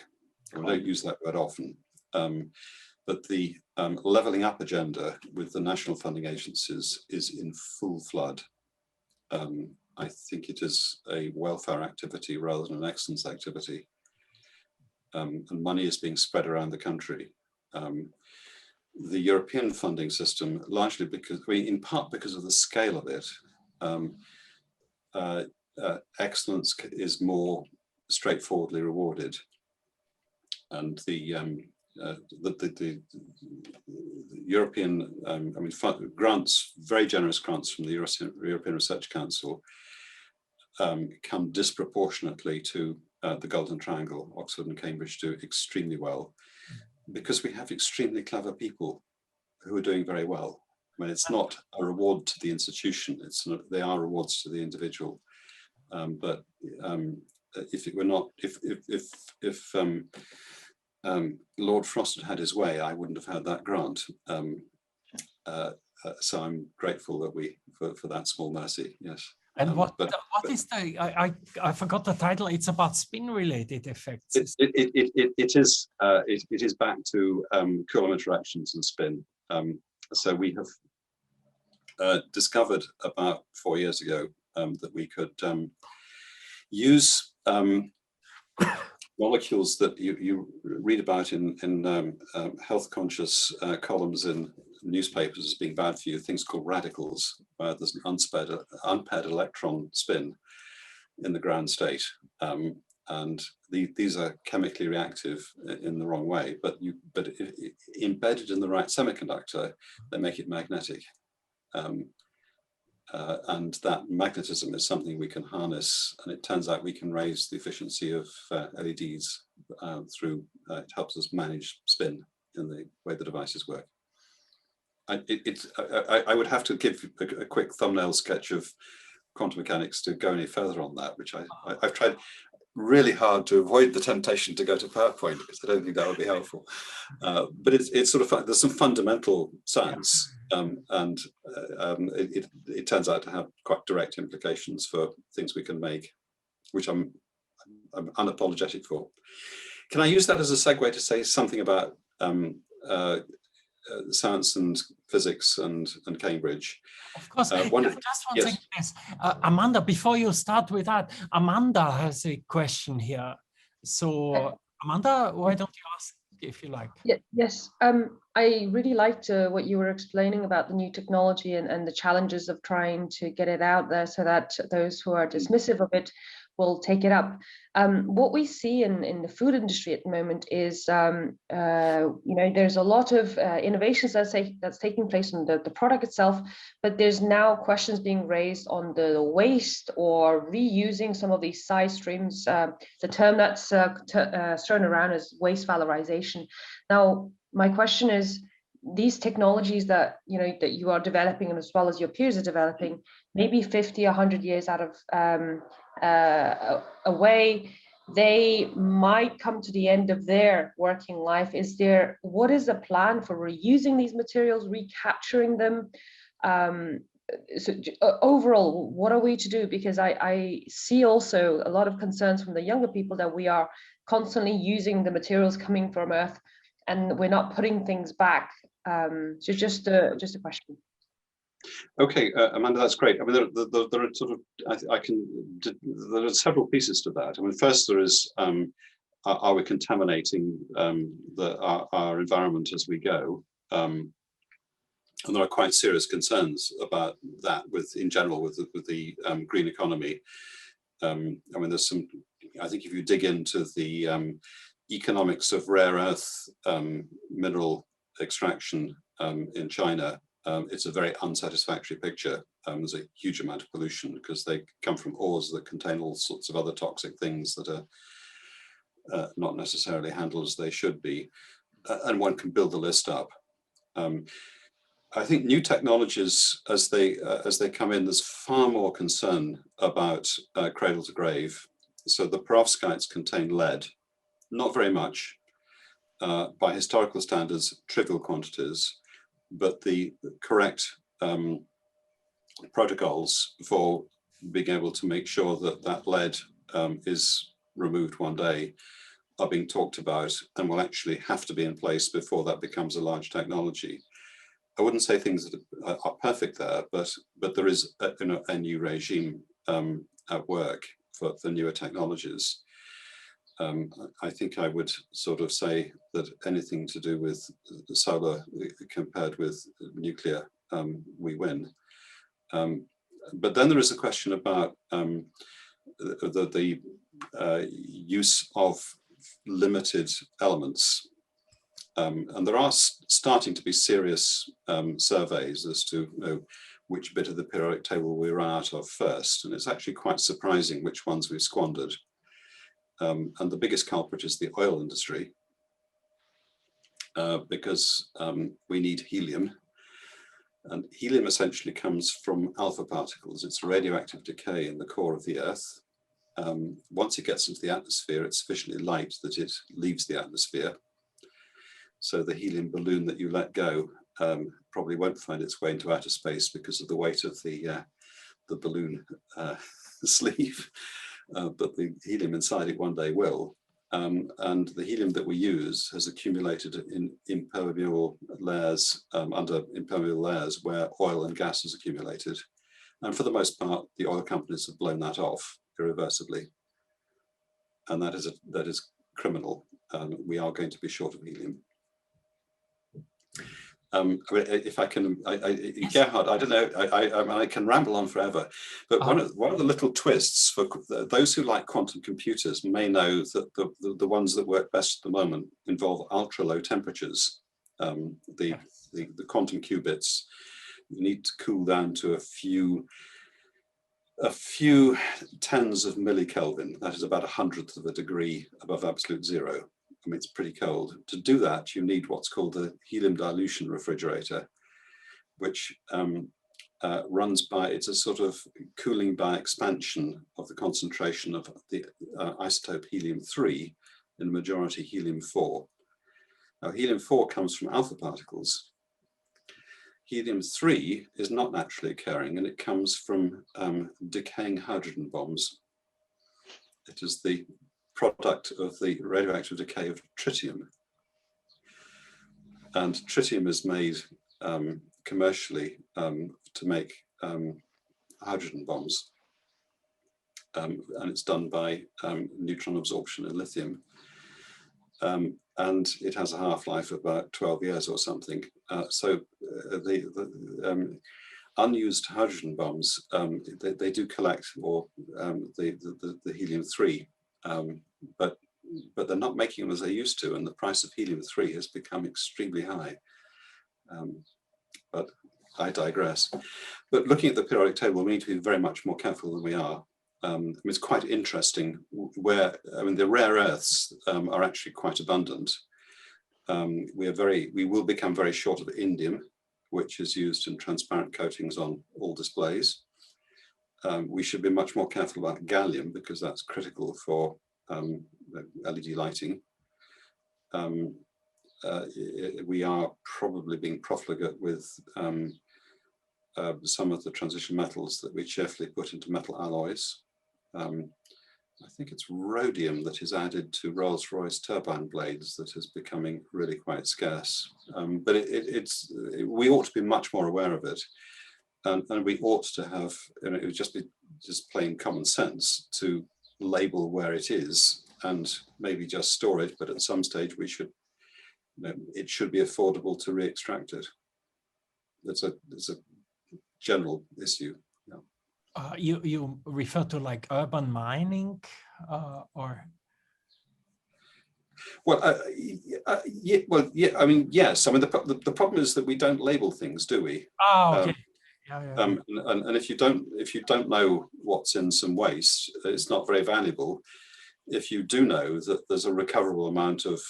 I don't use that word often, but the levelling up agenda with the national funding agencies is in full flood. I think it is a welfare activity rather than an excellence activity, and money is being spread around the country. The European funding system, largely because, in part because of the scale of it, excellence is more straightforwardly rewarded, and the European, grants, very generous grants from the European Research Council, come disproportionately to the Golden Triangle. Oxford and Cambridge do extremely well. because we have extremely clever people who are doing very well. I mean, it's not a reward to the institution, they are rewards to the individual. But if it were not, if Lord Frost had had his way, I wouldn't have had that grant. So I'm grateful that for that small mercy. Yes. And what is the? I forgot the title. It's about spin-related effects. It is back to Coulomb interactions and spin. So we have discovered about 4 years ago that we could use molecules that you read about in health conscious columns in newspapers as being bad for you, things called radicals, where there's an unpaired electron spin in the ground state. And these are chemically reactive in the wrong way, but embedded in the right semiconductor, they make it magnetic. And that magnetism is something we can harness, and it turns out we can raise the efficiency of LEDs through, it helps us manage spin in the way the devices work. I would have to give a quick thumbnail sketch of quantum mechanics to go any further on that, which I've tried really hard to avoid the temptation to go to PowerPoint because I don't think that would be helpful. But it's sort of, there's some fundamental science, and it turns out to have quite direct implications for things we can make, which I'm unapologetic for. Can I use that as a segue to say something about science and physics and Cambridge? Of course. Just one second, yes. Amanda, before you start with that, Amanda has a question here. So Amanda, why don't you ask if you like? Yes, I really liked what you were explaining about the new technology and the challenges of trying to get it out there so that those who are dismissive of it will take it up. What we see in the food industry at the moment is, there's a lot of innovations that's taking place in the product itself, but there's now questions being raised on the waste or reusing some of these side streams. The term that's thrown around is waste valorization. Now, my question is, these technologies that you are developing, and as well as your peers are developing, maybe 50, 100 years out of away, they might come to the end of their working life. What is the plan for reusing these materials, recapturing them? So overall, what are we to do? Because I see also a lot of concerns from the younger people that we are constantly using the materials coming from Earth and we're not putting things back. So just a question. Okay, Amanda, that's great. I mean, there are sort of, there are several pieces to that. I mean, first there is, are we contaminating our environment as we go? And there are quite serious concerns about that in general with the green economy. I mean, there's some, I think if you dig into the economics of rare earth mineral extraction in China, it's a very unsatisfactory picture. There's a huge amount of pollution because they come from ores that contain all sorts of other toxic things that are not necessarily handled as they should be. And one can build the list up. I think new technologies, as they come in, there's far more concern about cradle to grave. So the perovskites contain lead, not very much, by historical standards, trivial quantities, but the correct protocols for being able to make sure that that lead is removed one day are being talked about and will actually have to be in place before that becomes a large technology. I wouldn't say things that are perfect there, but there is a new regime at work for newer technologies. I think I would sort of say that anything to do with solar compared with nuclear, we win. But then there is a question about the use of limited elements. And there are starting to be serious surveys as to which bit of the periodic table we run out of first. And it's actually quite surprising which ones we've squandered. And the biggest culprit is the oil industry. because we need helium. And helium essentially comes from alpha particles. It's radioactive decay in the core of the Earth. Once it gets into the atmosphere, it's sufficiently light that it leaves the atmosphere. So the helium balloon that you let go probably won't find its way into outer space because of the weight of the balloon sleeve, but the helium inside it one day will. And the helium that we use has accumulated in impermeable layers, under impermeable layers where oil and gas has accumulated. And for the most part, the oil companies have blown that off irreversibly. And that is criminal. We are going to be short of helium. I mean, if I can, Gerhard, I don't know, I can ramble on forever, but one of the little twists for those who like quantum computers may know that the ones that work best at the moment involve ultra low temperatures. The quantum qubits, you need to cool down to a few tens of millikelvin. That is about 1/100th of a degree above absolute zero. I mean, it's pretty cold. To do that, you need what's called the helium dilution refrigerator, which runs by, it's a sort of cooling by expansion of the concentration of the isotope helium-3 in majority helium-4. Now, helium-4 comes from alpha particles. Helium-3 is not naturally occurring, and it comes from decaying hydrogen bombs. It is the product of the radioactive decay of tritium. And tritium is made commercially to make hydrogen bombs. And it's done by neutron absorption in lithium. And it has a half-life of about 12 years or something. So the unused hydrogen bombs, they do collect more the helium-3. But they're not making them as they used to, and the price of helium-3 has become extremely high. But I digress. But looking at the periodic table, we need to be very much more careful than we are. I mean, it's quite interesting where, I mean, the rare earths are actually quite abundant. We will become very short of indium, which is used in transparent coatings on all displays. We should be much more careful about gallium because that's critical for LED lighting. We are probably being profligate with some of the transition metals that we cheerfully put into metal alloys. I think it's rhodium that is added to Rolls-Royce turbine blades that is becoming really quite scarce. But we ought to be much more aware of it. And we ought to have, you know, it would just be just plain common sense to label where it is and maybe just store it, but at some stage we should, you know, it should be affordable to re-extract it. It's a general issue. Yeah. You refer to like urban mining or? Well, yeah. I mean, yes. I mean, the problem is that we don't label things, do we? Oh, okay. And if you don't know what's in some waste, it's not very valuable. If you do know that there's a recoverable amount of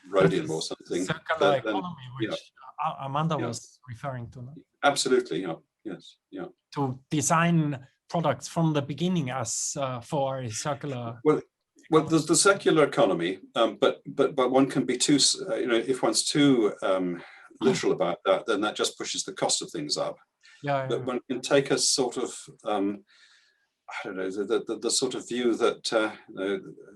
rhodium or something, circular economy, which Amanda was referring to. Absolutely, yeah, yes, yeah. To design products from the beginning as for a circular. Well, there's the circular economy, but one can be too, you know, if one's too literal about that, then that just pushes the cost of things up. But one can take a sort of, I don't know, the sort of view that,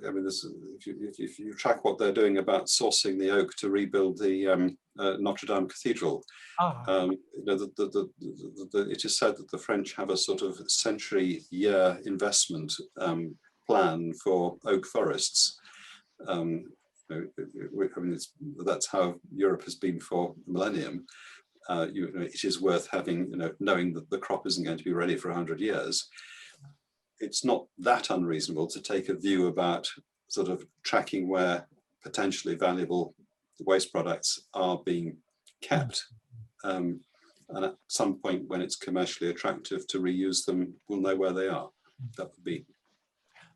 I mean, this, if you track what they're doing about sourcing the oak to rebuild the Notre Dame Cathedral, you know, it is said that the French have a sort of century-year investment plan for oak forests. I mean, that's how Europe has been for a millennium. You know, it is worth having, you know, knowing that the crop isn't going to be ready for 100 years. It's not that unreasonable to take a view about sort of tracking where potentially valuable waste products are being kept. And at some point when it's commercially attractive to reuse them, we'll know where they are. That would be.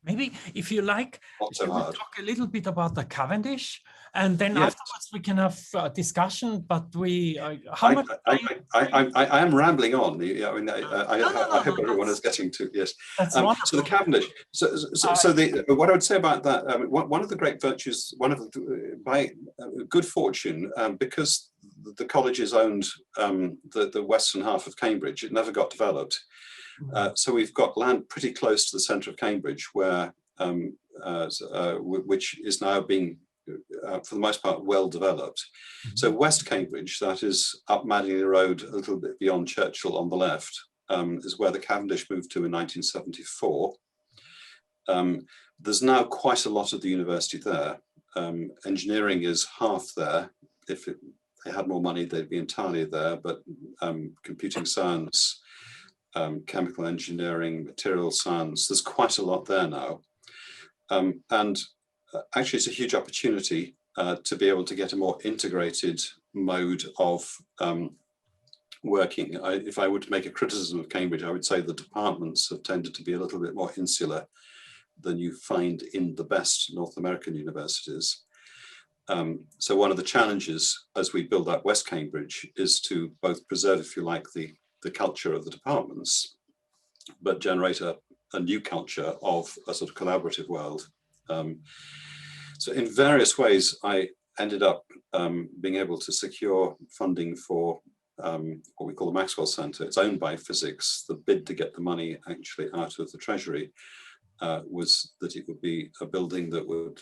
Maybe, if you like, Not so we will hard. talk a little bit about the Cavendish, and then Yes. afterwards we can have a discussion. But we, I am rambling on. I mean, I hope everyone is getting to, yes. That's So wonderful. the Cavendish. What I would say about that, one of the great virtues, by good fortune, because the college is owned the western half of Cambridge, it never got developed. So we've got land pretty close to the centre of Cambridge, where which is now being, for the most part, well developed. So West Cambridge, that is up Madingley Road, a little bit beyond Churchill on the left, is where the Cavendish moved to in 1974. There's now quite a lot of the university there. Engineering is half there. If they had more money, they'd be entirely there, but computing science, chemical engineering, material science, there's quite a lot there now. And actually, it's a huge opportunity to be able to get a more integrated mode of working. If I were to make a criticism of Cambridge, I would say the departments have tended to be a little bit more insular than you find in the best North American universities. So one of the challenges as we build up West Cambridge is to both preserve, if you like, the culture of the departments, but generate a new culture of a sort of collaborative world. So in various ways, I ended up being able to secure funding for what we call the Maxwell Center. It's owned by physics. The bid to get the money actually out of the Treasury was that it would be a building that would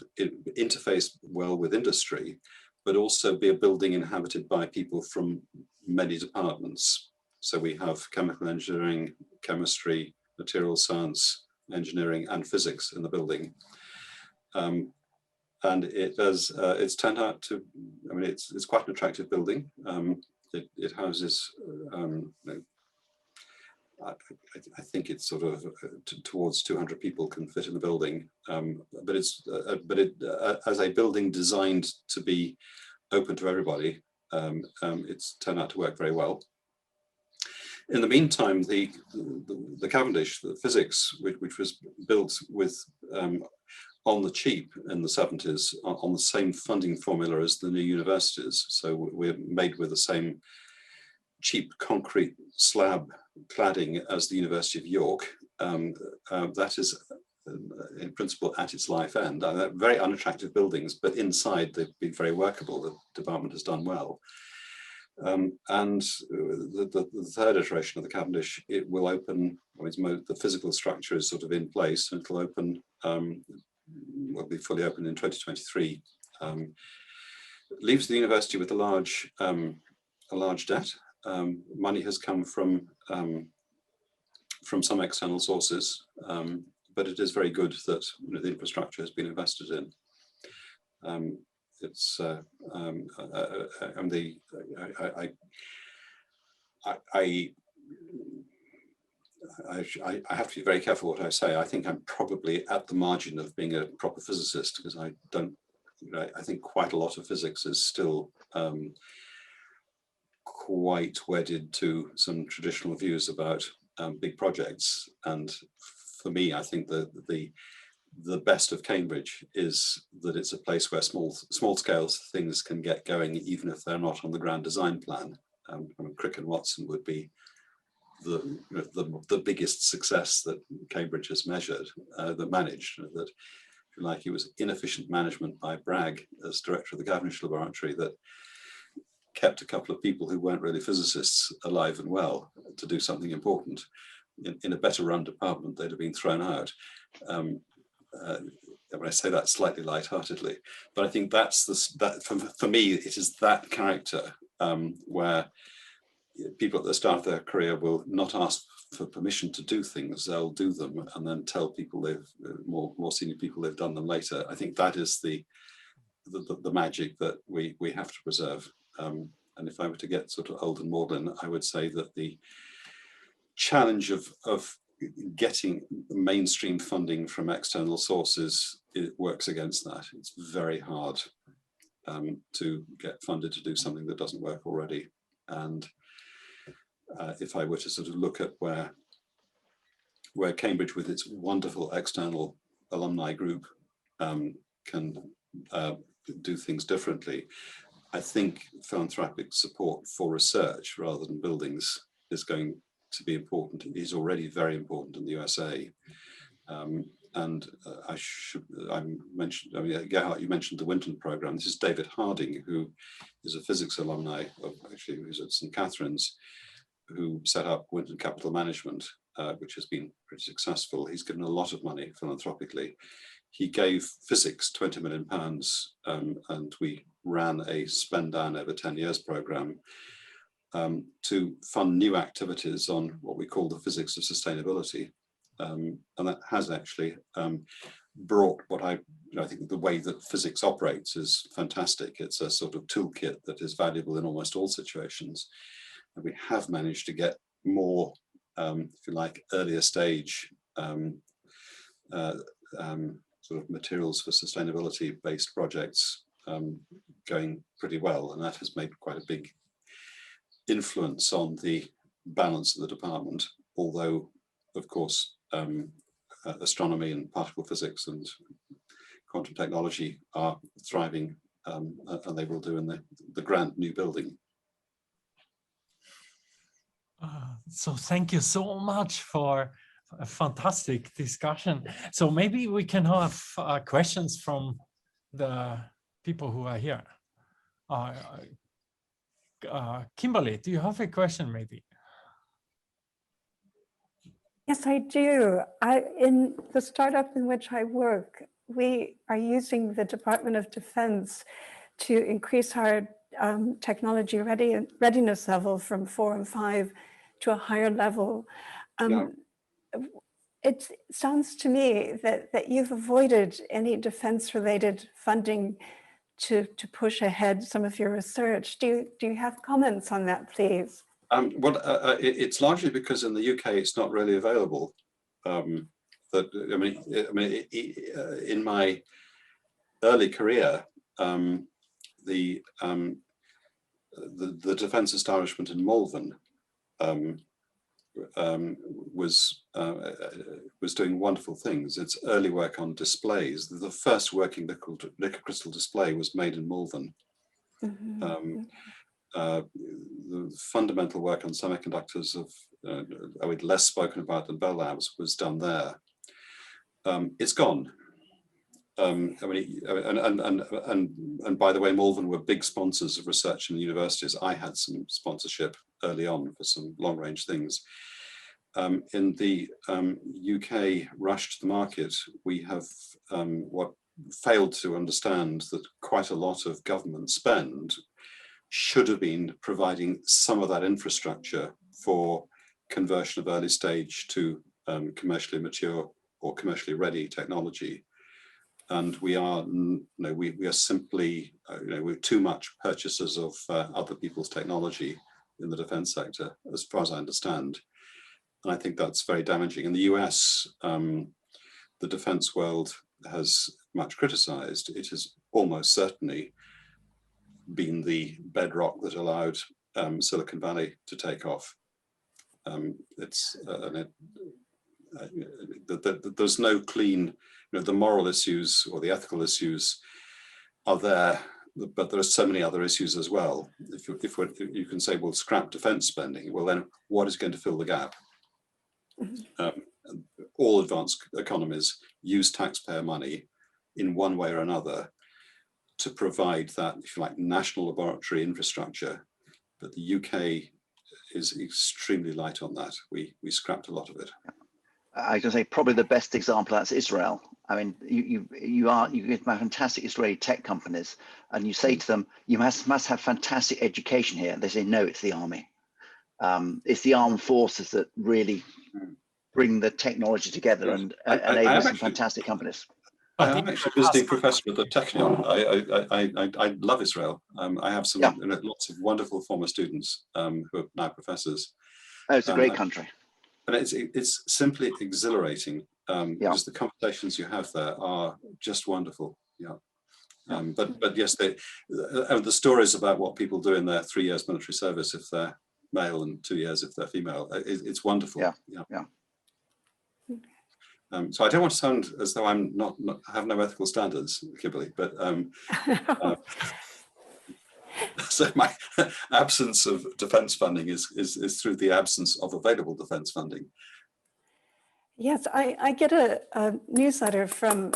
interface well with industry, but also be a building inhabited by people from many departments. So we have chemical engineering, chemistry, material science, engineering, and physics in the building. And it's turned out to, I mean, it's quite an attractive building. It houses, I think it's sort of towards 200 people can fit in the building, but as a building designed to be open to everybody, it's turned out to work very well. In the meantime, the Cavendish, the physics, which was built with on the cheap in the 70s, on the same funding formula as the new universities. So we're made with the same cheap concrete slab cladding as the University of York. That is, in principle, at its life end. They're very unattractive buildings, but inside they've been very workable. The department has done well. And the third iteration of the Cavendish, it will open, the physical structure is sort of in place, and it'll open, will be fully open in 2023. Leaves the university with a large debt. Money has come from some external sources, but it is very good that the infrastructure has been invested in. It's I have to be very careful what I say. I think I'm probably at the margin of being a proper physicist, because I don't, I think quite a lot of physics is still quite wedded to some traditional views about big projects. And for me, I think the best of Cambridge is that it's a place where small scale things can get going, even if they're not on the grand design plan. I mean, Crick and Watson would be the biggest success that Cambridge has measured, that managed. That, if you like, it was inefficient management by Bragg as director of the Cavendish Laboratory that kept a couple of people who weren't really physicists alive and well to do something important. In a better run department, they'd have been thrown out. When I say that slightly lightheartedly, but I think that's for me, it is that character where people at the start of their career will not ask for permission to do things; they'll do them and then tell people more senior people they've done them later. I think that is the magic that we have to preserve. And if I were to get sort of old and maudlin, I would say that the challenge of getting mainstream funding from external sources, it works against that. It's very hard to get funded to do something that doesn't work already. And if I were to sort of look at where Cambridge, with its wonderful external alumni group can do things differently, I think philanthropic support for research rather than buildings is going to be important. It is already very important in the USA. And Gerhard, you mentioned the Winton program. This is David Harding, who is a physics alumni of, actually, who's at St. Catherine's, who set up Winton Capital Management, which has been pretty successful. He's given a lot of money philanthropically. He gave physics £20 million, and we ran a spend down over 10 years program to fund new activities on what we call the physics of sustainability. And that has actually brought what I think the way that physics operates is fantastic. It's a sort of toolkit that is valuable in almost all situations. And we have managed to get more, if you like, earlier stage sort of materials for sustainability based projects going pretty well. And that has made quite a big influence on the balance of the department, although, of course, astronomy and particle physics and quantum technology are thriving, and they will do in the grand new building. So thank you so much for a fantastic discussion. So maybe we can have questions from the people who are here. Kimberly, do you have a question maybe? Yes, I do. In the startup in which I work, we are using the Department of Defense to increase our technology readiness level from 4 and 5 to a higher level. It sounds to me that you've avoided any defense-related funding to push ahead some of your research. Do you have comments on that, please? It's largely because in the UK it's not really available. In my early career, the defence establishment in Malvern was doing wonderful things. Its early work on displays, the first working liquid crystal display was made in Malvern. The fundamental work on semiconductors less spoken about than Bell Labs was done there. It's gone. And by the way, Malvern were big sponsors of research in the universities. I had some sponsorship early on for some long range things. In the UK rush to the market, we have failed to understand that quite a lot of government spend should have been providing some of that infrastructure for conversion of early stage to commercially mature or commercially ready technology. And we are simply, we're too much purchasers of other people's technology in the defense sector, as far as I understand. And I think that's very damaging. In the US, the defense world has much criticized. It has almost certainly been the bedrock that allowed Silicon Valley to take off. There's no clean, the moral issues or the ethical issues are there, but there are so many other issues as well. If you can say, well, scrap defense spending, well then what is going to fill the gap? All advanced economies use taxpayer money in one way or another to provide that, if you like, national laboratory infrastructure, but the UK is extremely light on that. We scrapped a lot of it. I can say probably the best example that's Israel. I mean, you get fantastic Israeli tech companies, and you say to them, you must have fantastic education here. They say, no, it's the army. It's the armed forces that really bring the technology together and enable some fantastic companies. I'm actually visiting professor at the Technion. I love Israel. I have some lots of wonderful former students who are now professors. Oh, it's a great country. And it's simply exhilarating because the conversations you have there are just wonderful. But yes, the stories about what people do in their 3 years military service if they're male and 2 years if they're female, it's wonderful. So I don't want to sound as though I'm not have no ethical standards, Kimberly, but so my absence of defence funding is through the absence of available defence funding. Yes, I get a newsletter from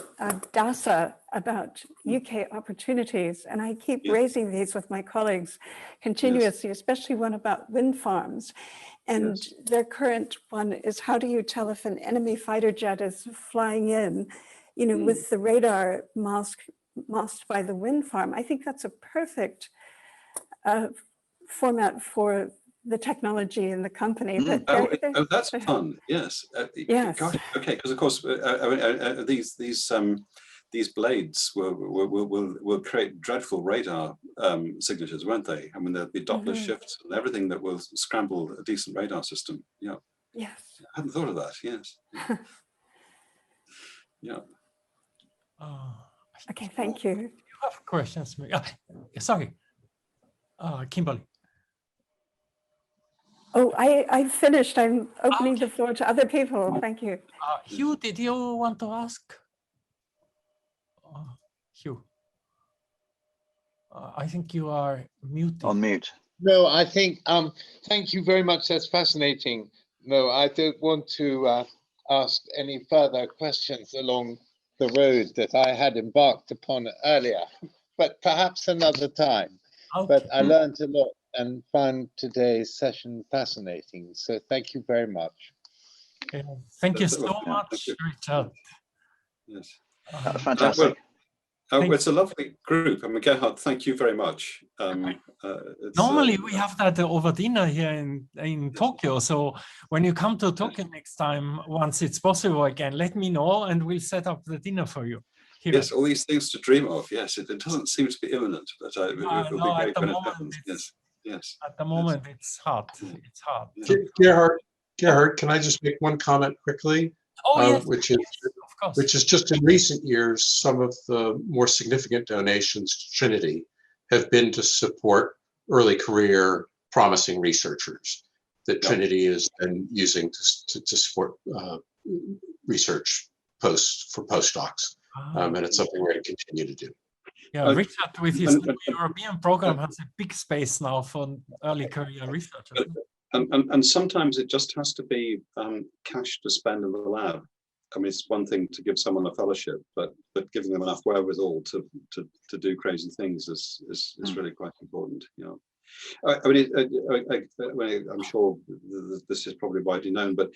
DASA about UK opportunities, and I keep raising these with my colleagues continuously, especially one about wind farms. And their current one is, how do you tell if an enemy fighter jet is flying in, you know, with the radar masked by the wind farm? I think that's a perfect format for the technology in the company. But that's fun. Yes. Yes. God, okay, because of course these blades will create dreadful radar signatures, won't they? I mean, there'll be Doppler shifts and everything that will scramble a decent radar system. Yeah. Yes. I hadn't thought of that. Yes. Yeah. Okay. Thank you. You have questions? Sorry, Kimberly. Oh, I finished. I'm opening the floor to other people. Thank you. Hugh, did you want to ask? Hugh, I think you are muted. On mute. No, I think, thank you very much. That's fascinating. No, I don't want to ask any further questions along the road that I had embarked upon earlier, but perhaps another time. Okay. But I learned a lot and found today's session fascinating. So thank you very much. Thank you so much, Richard. Yes. That was fantastic. It's a lovely group. I mean, Gerhard, thank you very much. Normally we have that over dinner here in Tokyo. So when you come to Tokyo next time, once it's possible again, let me know and we'll set up the dinner for you. Here. Yes, all these things to dream of. Yes, it doesn't seem to be imminent, but it will be great when it happens. Yes, yes. At the moment, it's hard. It's hard. Gerhard, can I just make one comment quickly? Oh, yes. Which is just in recent years, some of the more significant donations to Trinity have been to support early career promising researchers that Trinity is then using to support research for postdocs. And it's something we're going to continue to do. Yeah, Richard, with his European program, has a big space now for early career research. And sometimes it just has to be cash to spend in the lab. I mean, it's one thing to give someone a fellowship, but giving them enough wherewithal to do crazy things is really quite important. You know, I mean, I'm sure this is probably widely known, but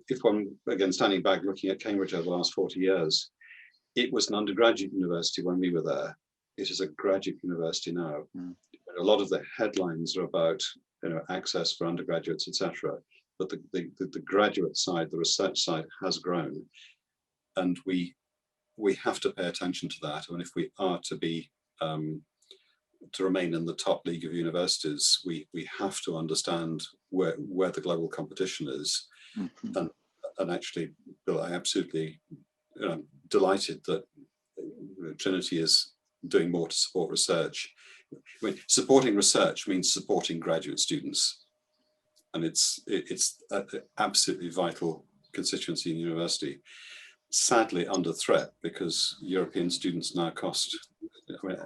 if one, again, standing back looking at Cambridge over the last 40 years, it was an undergraduate university when we were there. It is a graduate university now. A lot of the headlines are about, you know, access for undergraduates, etc. But the graduate side, the research side, has grown, and we have to pay attention to that. I mean, if we are to be to remain in the top league of universities, we have to understand where the global competition is. And actually, Bill, I absolutely delighted that Trinity is doing more to support research. I mean, supporting research means supporting graduate students, and it's an absolutely vital constituency in the university. Sadly under threat because European students now cost. I mean,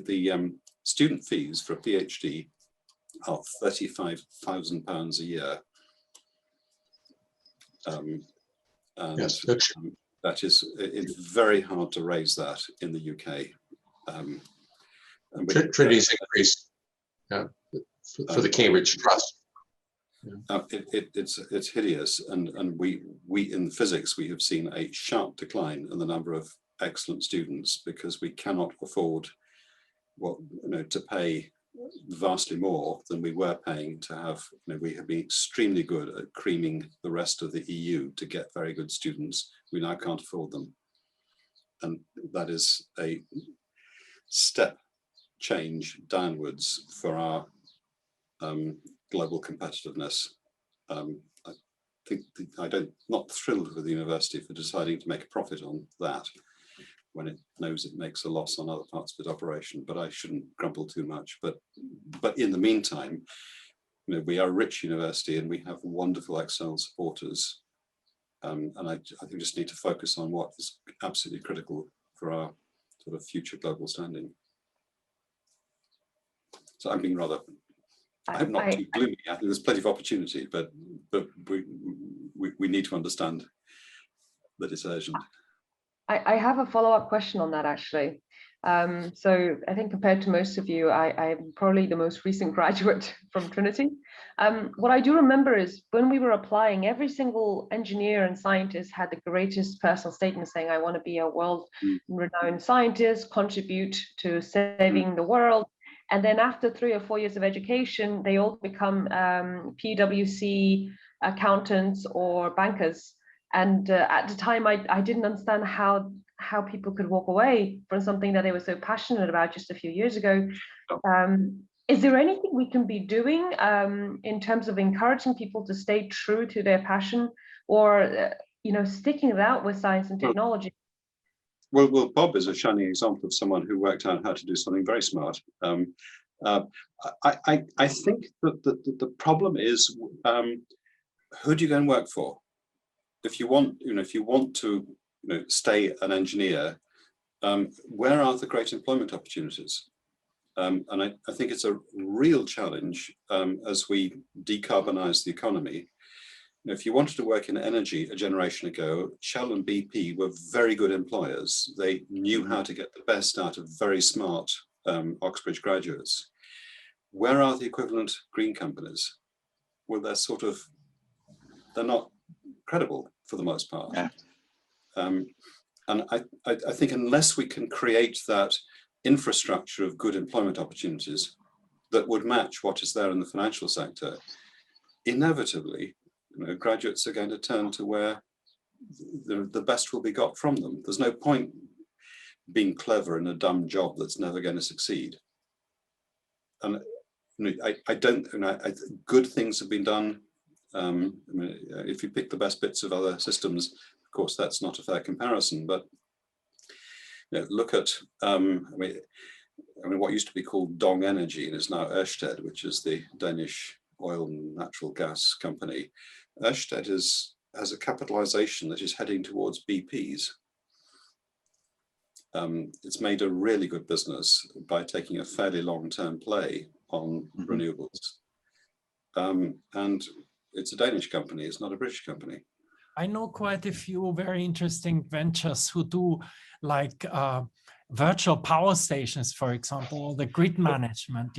the student fees for a PhD are £35,000 a year. And yes, that is, it's very hard to raise that in the UK. Trinity's increased for the Cambridge Trust. It's hideous, and we in physics we have seen a sharp decline in the number of excellent students because we cannot afford to pay vastly more than we were paying to have. We have been extremely good at creaming the rest of the EU to get very good students. We now can't afford them, and that is a step change downwards for our global competitiveness. I think I'm not thrilled with the university for deciding to make a profit on that when it knows it makes a loss on other parts of its operation, but I shouldn't grumble too much. But in the meantime, we are a rich university and we have wonderful external supporters. And I think we just need to focus on what is absolutely critical for our sort of future global standing. So I'm being rather, I hope not too gloomy. I think there's plenty of opportunity, but we need to understand that it's urgent. I have a follow-up question on that, actually. So I think compared to most of you, I'm probably the most recent graduate from Trinity. What I do remember is when we were applying, every single engineer and scientist had the greatest personal statement saying, I want to be a world-renowned scientist, contribute to saving the world. And then after 3 or 4 years of education, they all become PwC accountants or bankers. And at the time, I didn't understand how people could walk away from something that they were so passionate about just a few years ago. Is there anything we can be doing in terms of encouraging people to stay true to their passion, or sticking it out with science and technology? Well, Bob is a shining example of someone who worked out how to do something very smart. I think that the problem is, who do you go and work for? If you want to stay an engineer, where are the great employment opportunities? And I think it's a real challenge as we decarbonize the economy. If you wanted to work in energy a generation ago, Shell and BP were very good employers. They knew how to get the best out of very smart Oxbridge graduates. Where are the equivalent green companies? Well, they're not credible for the most part. Yeah. And I think unless we can create that infrastructure of good employment opportunities that would match what is there in the financial sector, inevitably, graduates are going to turn to where the best will be got from them. There's no point being clever in a dumb job that's never going to succeed. And good things have been done. If you pick the best bits of other systems, of course, that's not a fair comparison, but look at, what used to be called Dong Energy and is now Ørsted, which is the Danish oil and natural gas company. Ørsted has a capitalization that is heading towards BP's. It's made a really good business by taking a fairly long-term play on renewables. And it's a Danish company, it's not a British company. I know quite a few very interesting ventures who do like virtual power stations, for example, the grid management,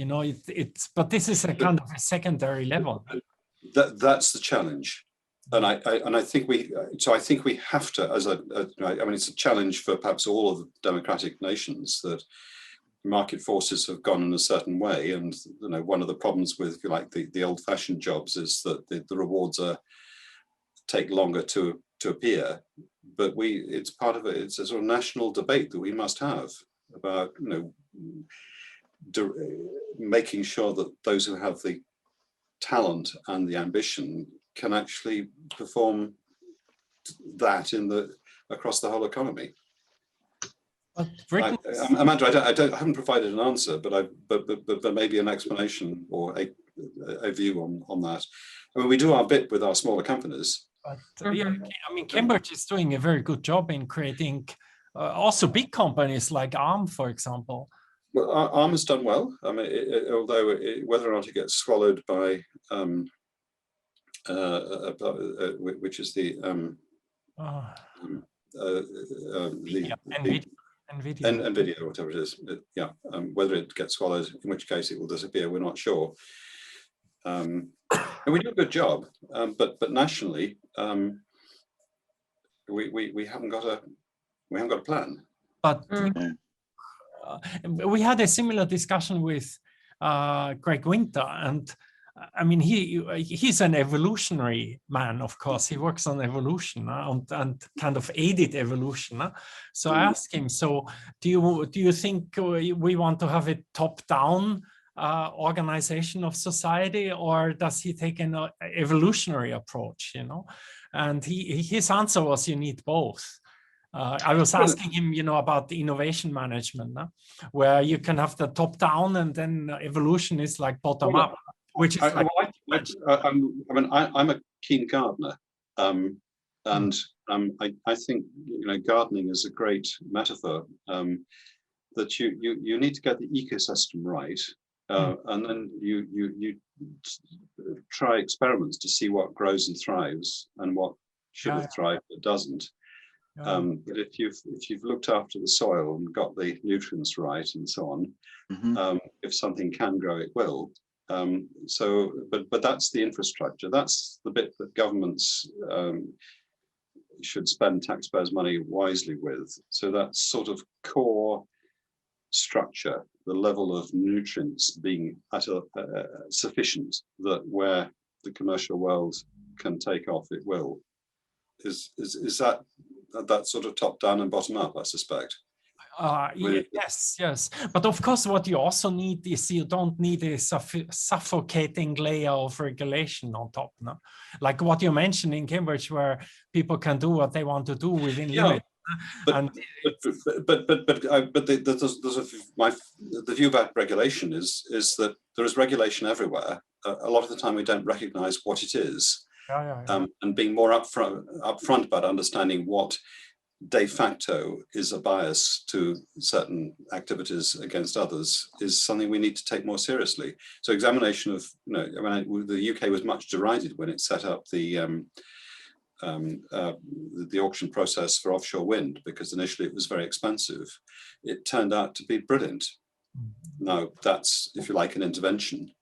but this is a kind of a secondary level. That's the challenge. And I think we have to, it's a challenge for perhaps all of the democratic nations that market forces have gone in a certain way. And one of the problems with, if you like, the old-fashioned jobs is that the rewards take longer to appear. But it's part of it. It's a sort of national debate that we must have about making sure that those who have the talent and the ambition can actually perform that across the whole economy. Amanda, I haven't provided an answer, but maybe an explanation or a view on that. We do our bit with our smaller companies. But Cambridge is doing a very good job in creating also big companies like ARM, for example. Well, ARM has done well. Although whether or not it gets swallowed by, which is the NVIDIA, or whatever it is, whether it gets swallowed, in which case it will disappear, we're not sure. And we do a good job, but nationally, we haven't got a plan. But we had a similar discussion with Greg Winter, and he's an evolutionary man, of course. He works on evolution and kind of aided evolution. So I asked him, so do you think we want to have a top-down organization of society, or does he take an evolutionary approach? And his answer was, you need both. I was asking him, about the innovation management, where you can have the top down and then evolution is like bottom up, which is I'm a keen gardener. And I think gardening is a great metaphor, that you need to get the ecosystem right, and then you try experiments to see what grows and thrives and what should have thrived but doesn't. But if you've looked after the soil and got the nutrients right and so on, if something can grow, it will. But that's the infrastructure. That's the bit that governments should spend taxpayers' money wisely with. So that sort of core structure, the level of nutrients being at a sufficient that where the commercial world can take off, it will. Is that sort of top down and bottom up, I suspect? Yes. But of course, what you also need is you don't need a suffocating layer of regulation on top. No? Like what you mentioned in Cambridge, where people can do what they want to do within limits. But the view about regulation is that there is regulation everywhere. A lot of the time we don't recognize what it is. And being more upfront about understanding what de facto is a bias to certain activities against others is something we need to take more seriously. So examination of, the UK was much derided when it set up the auction process for offshore wind, because initially it was very expensive. It turned out to be brilliant. Now that's, if you like, an intervention.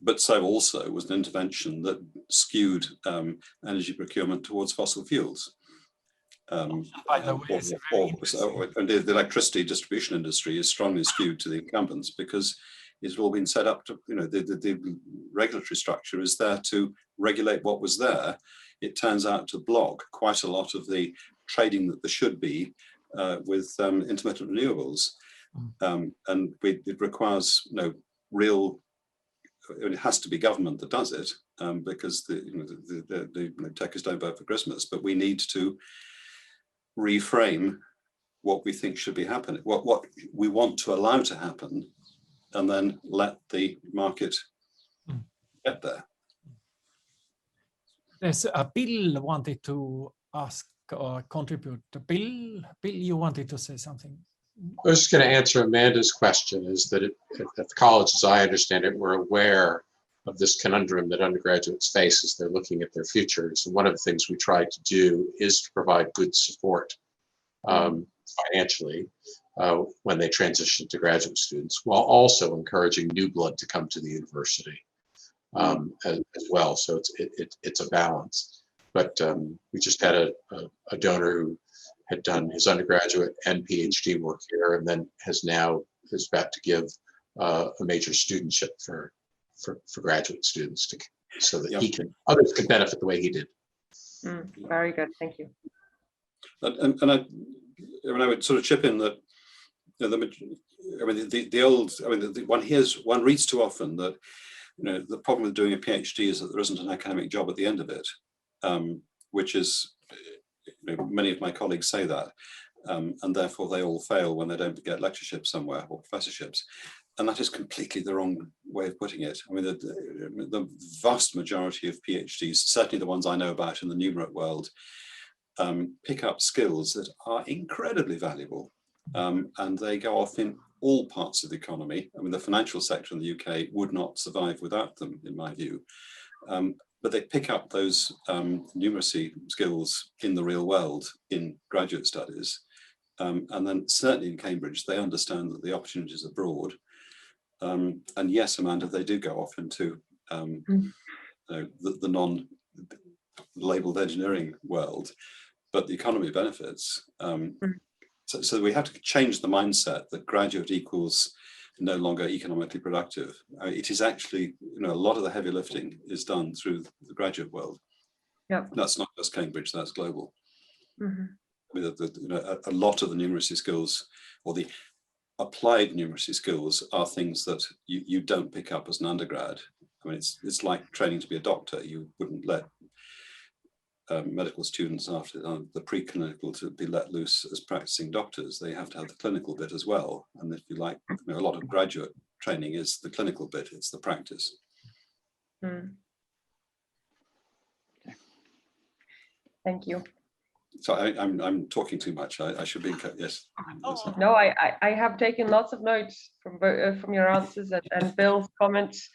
But so also was an intervention that skewed energy procurement towards fossil fuels. By the way, the electricity distribution industry is strongly skewed to the incumbents because it's all been set up to, the regulatory structure is there to regulate what was there. It turns out to block quite a lot of the trading that there should be with intermittent renewables. And it requires real. It has to be government that does it, because the techers don't vote for Christmas. But we need to reframe what we think should be happening, what we want to allow to happen, and then let the market get there. There's a Bill wanted to ask or contribute. Bill, you wanted to say something. I was just going to answer Amanda's question, is that at the college, as I understand it, we're aware of this conundrum that undergraduates face as they're looking at their futures. And one of the things we try to do is to provide good support financially when they transition to graduate students, while also encouraging new blood to come to the university as well. So it's a balance. But we just had a donor who had done his undergraduate and PhD work here, and then is about to give a major studentship for graduate students so that others can benefit the way he did. Very good, thank you. And I would sort of chip in that one reads too often that the problem with doing a PhD is that there isn't an academic job at the end of it, which is. Many of my colleagues say that, and therefore they all fail when they don't get lectureships somewhere or professorships. And that is completely the wrong way of putting it. I mean, the vast majority of PhDs, certainly the ones I know about in the numerate world, pick up skills that are incredibly valuable, and they go off in all parts of the economy. I mean, the financial sector in the UK would not survive without them, in my view. But they pick up those numeracy skills in the real world in graduate studies. And then certainly in Cambridge, they understand that the opportunities are broad. And yes, Amanda, they do go off into the non-labeled engineering world, but the economy benefits. So we have to change the mindset that graduate equals no longer economically productive. It is actually, a lot of the heavy lifting is done through the graduate world. Yeah, that's not just Cambridge, that's global. I mean, a lot of the numeracy skills or the applied numeracy skills are things that you don't pick up as an undergrad. I mean, it's like training to be a doctor. You wouldn't let medical students after the preclinical to be let loose as practicing doctors. They have to have the clinical bit as well. And if you like, a lot of graduate training is the clinical bit, it's the practice. Thank you. So I'm talking too much. I should be, yes. No, I have taken lots of notes from your answers and Bill's comments,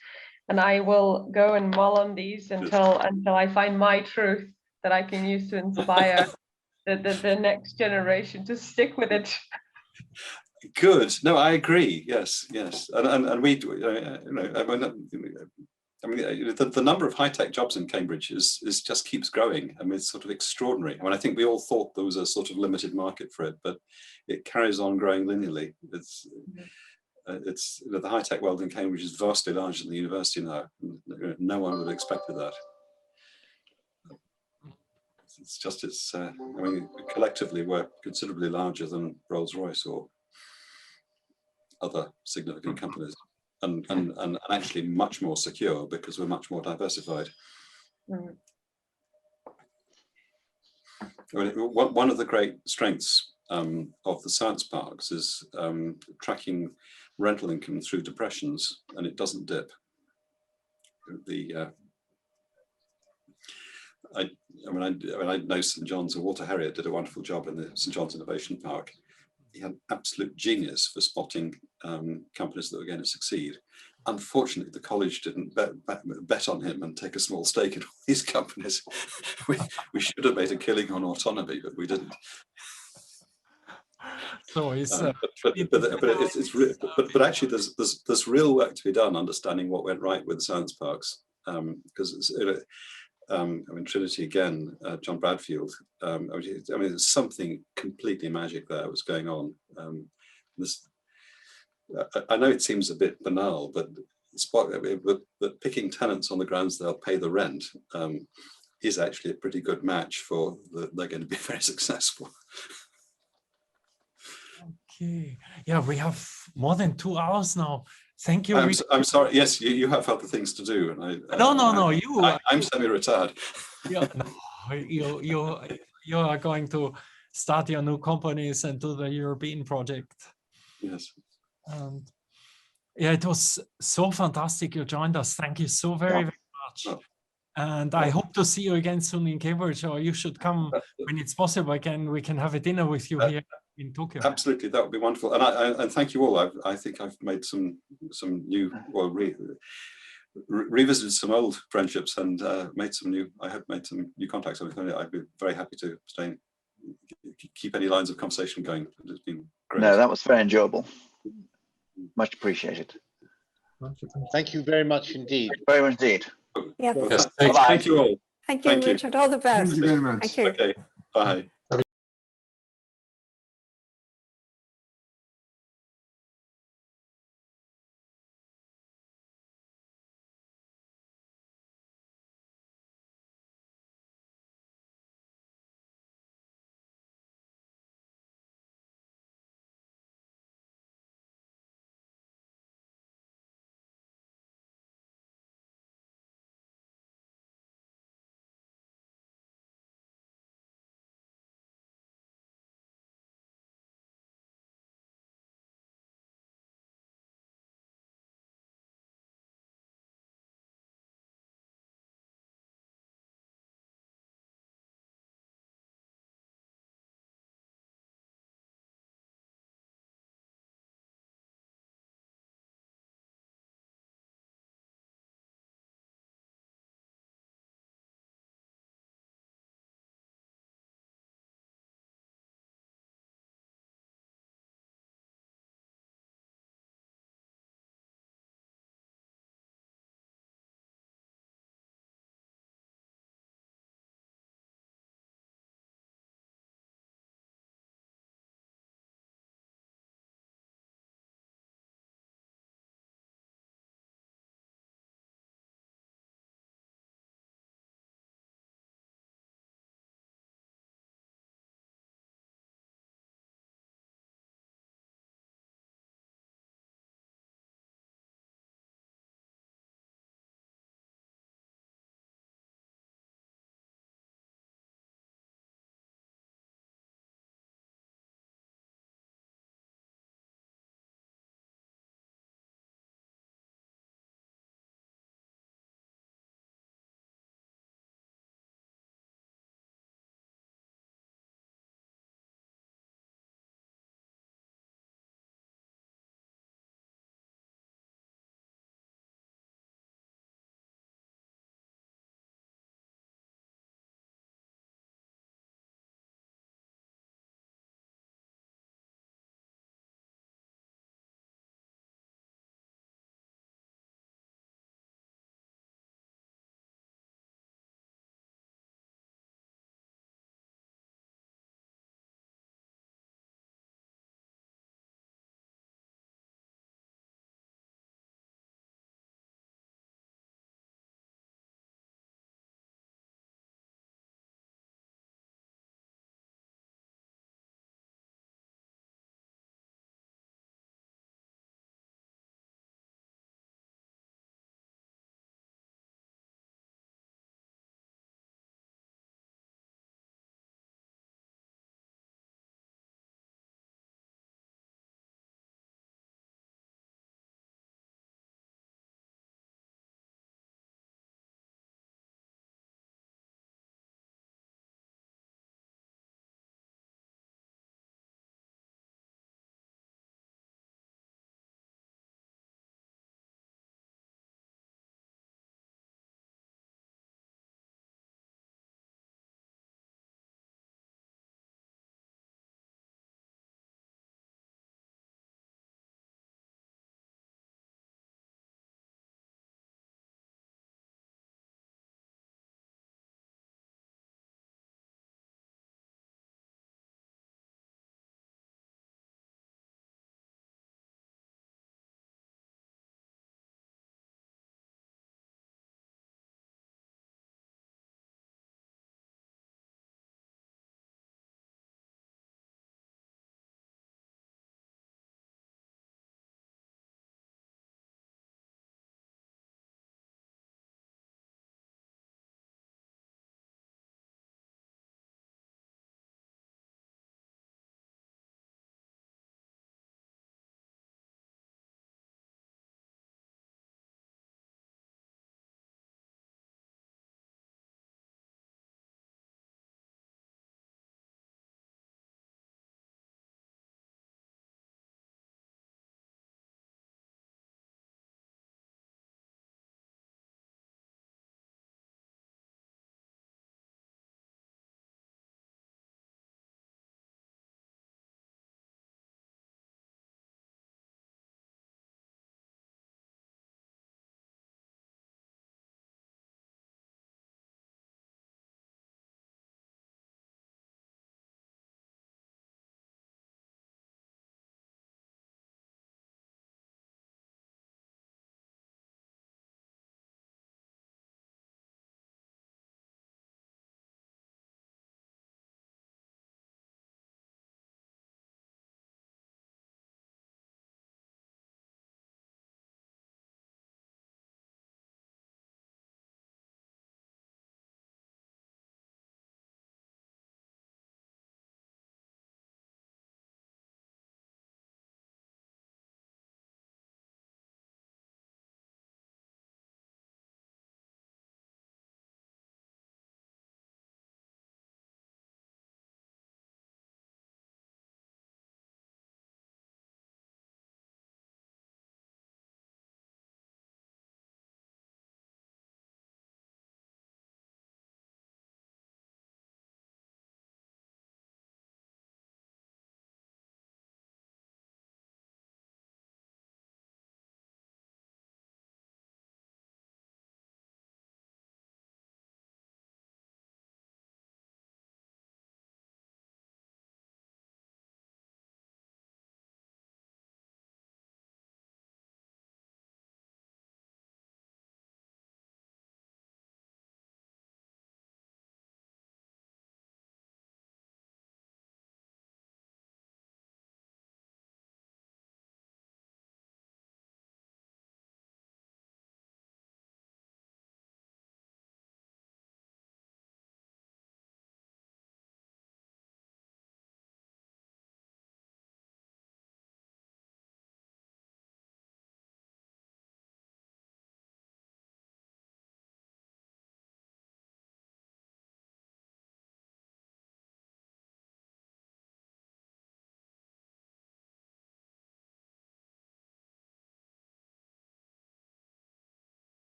and I will go and mull on these until I find my truth that I can use to inspire the next generation to stick with it. Good. No, I agree. Yes, yes. And we, I mean, the number of high-tech jobs in Cambridge is just keeps growing. I mean, it's sort of extraordinary. I mean, I think we all thought there was a sort of limited market for it, but it carries on growing linearly. It's the high-tech world in Cambridge is vastly larger than the university now. No one would have expected that. It's just I mean, collectively we're considerably larger than Rolls-Royce or other significant companies. And actually much more secure because we're much more diversified. Mm. I mean, one of the great strengths of the science parks is tracking rental income through depressions, and it doesn't dip. I know St John's, and Walter Herriot did a wonderful job in the St John's Innovation Park. He had absolute genius for spotting companies that were going to succeed. Unfortunately, the college didn't bet on him and take a small stake in all these companies. we should have made a killing on autonomy, but we didn't. So it's but actually, there's real work to be done understanding what went right with science parks, because I mean, Trinity again, John Bradfield. I mean, there's something completely magic there was going on. I know it seems a bit banal, but picking tenants on the grounds they'll pay the rent is actually a pretty good match for they're going to be very successful. Okay. Yeah, we have more than 2 hours now. Thank you. I'm sorry. Yes, you have other things to do, and no. I'm semi-retired. Yeah, no, you are going to start your new companies and do the European project. Yes. And yeah, it was so fantastic you joined us. Thank you so very much. Oh. And I hope to see you again soon in Cambridge, or you should come when it's possible again. We can have a dinner with you here in Tokyo. Absolutely, that would be wonderful. And thank you all. I think I've made some new, well, revisited some old friendships and made some new contacts. I'd be very happy to keep any lines of conversation going. It's been great. No, that was very enjoyable. Much appreciated. Thank you very much indeed. Very much indeed. Yeah. Yes, Thank thank you all. Thank you, Thank you. Richard. All the best. Thank you very much. Thank you. Okay, bye.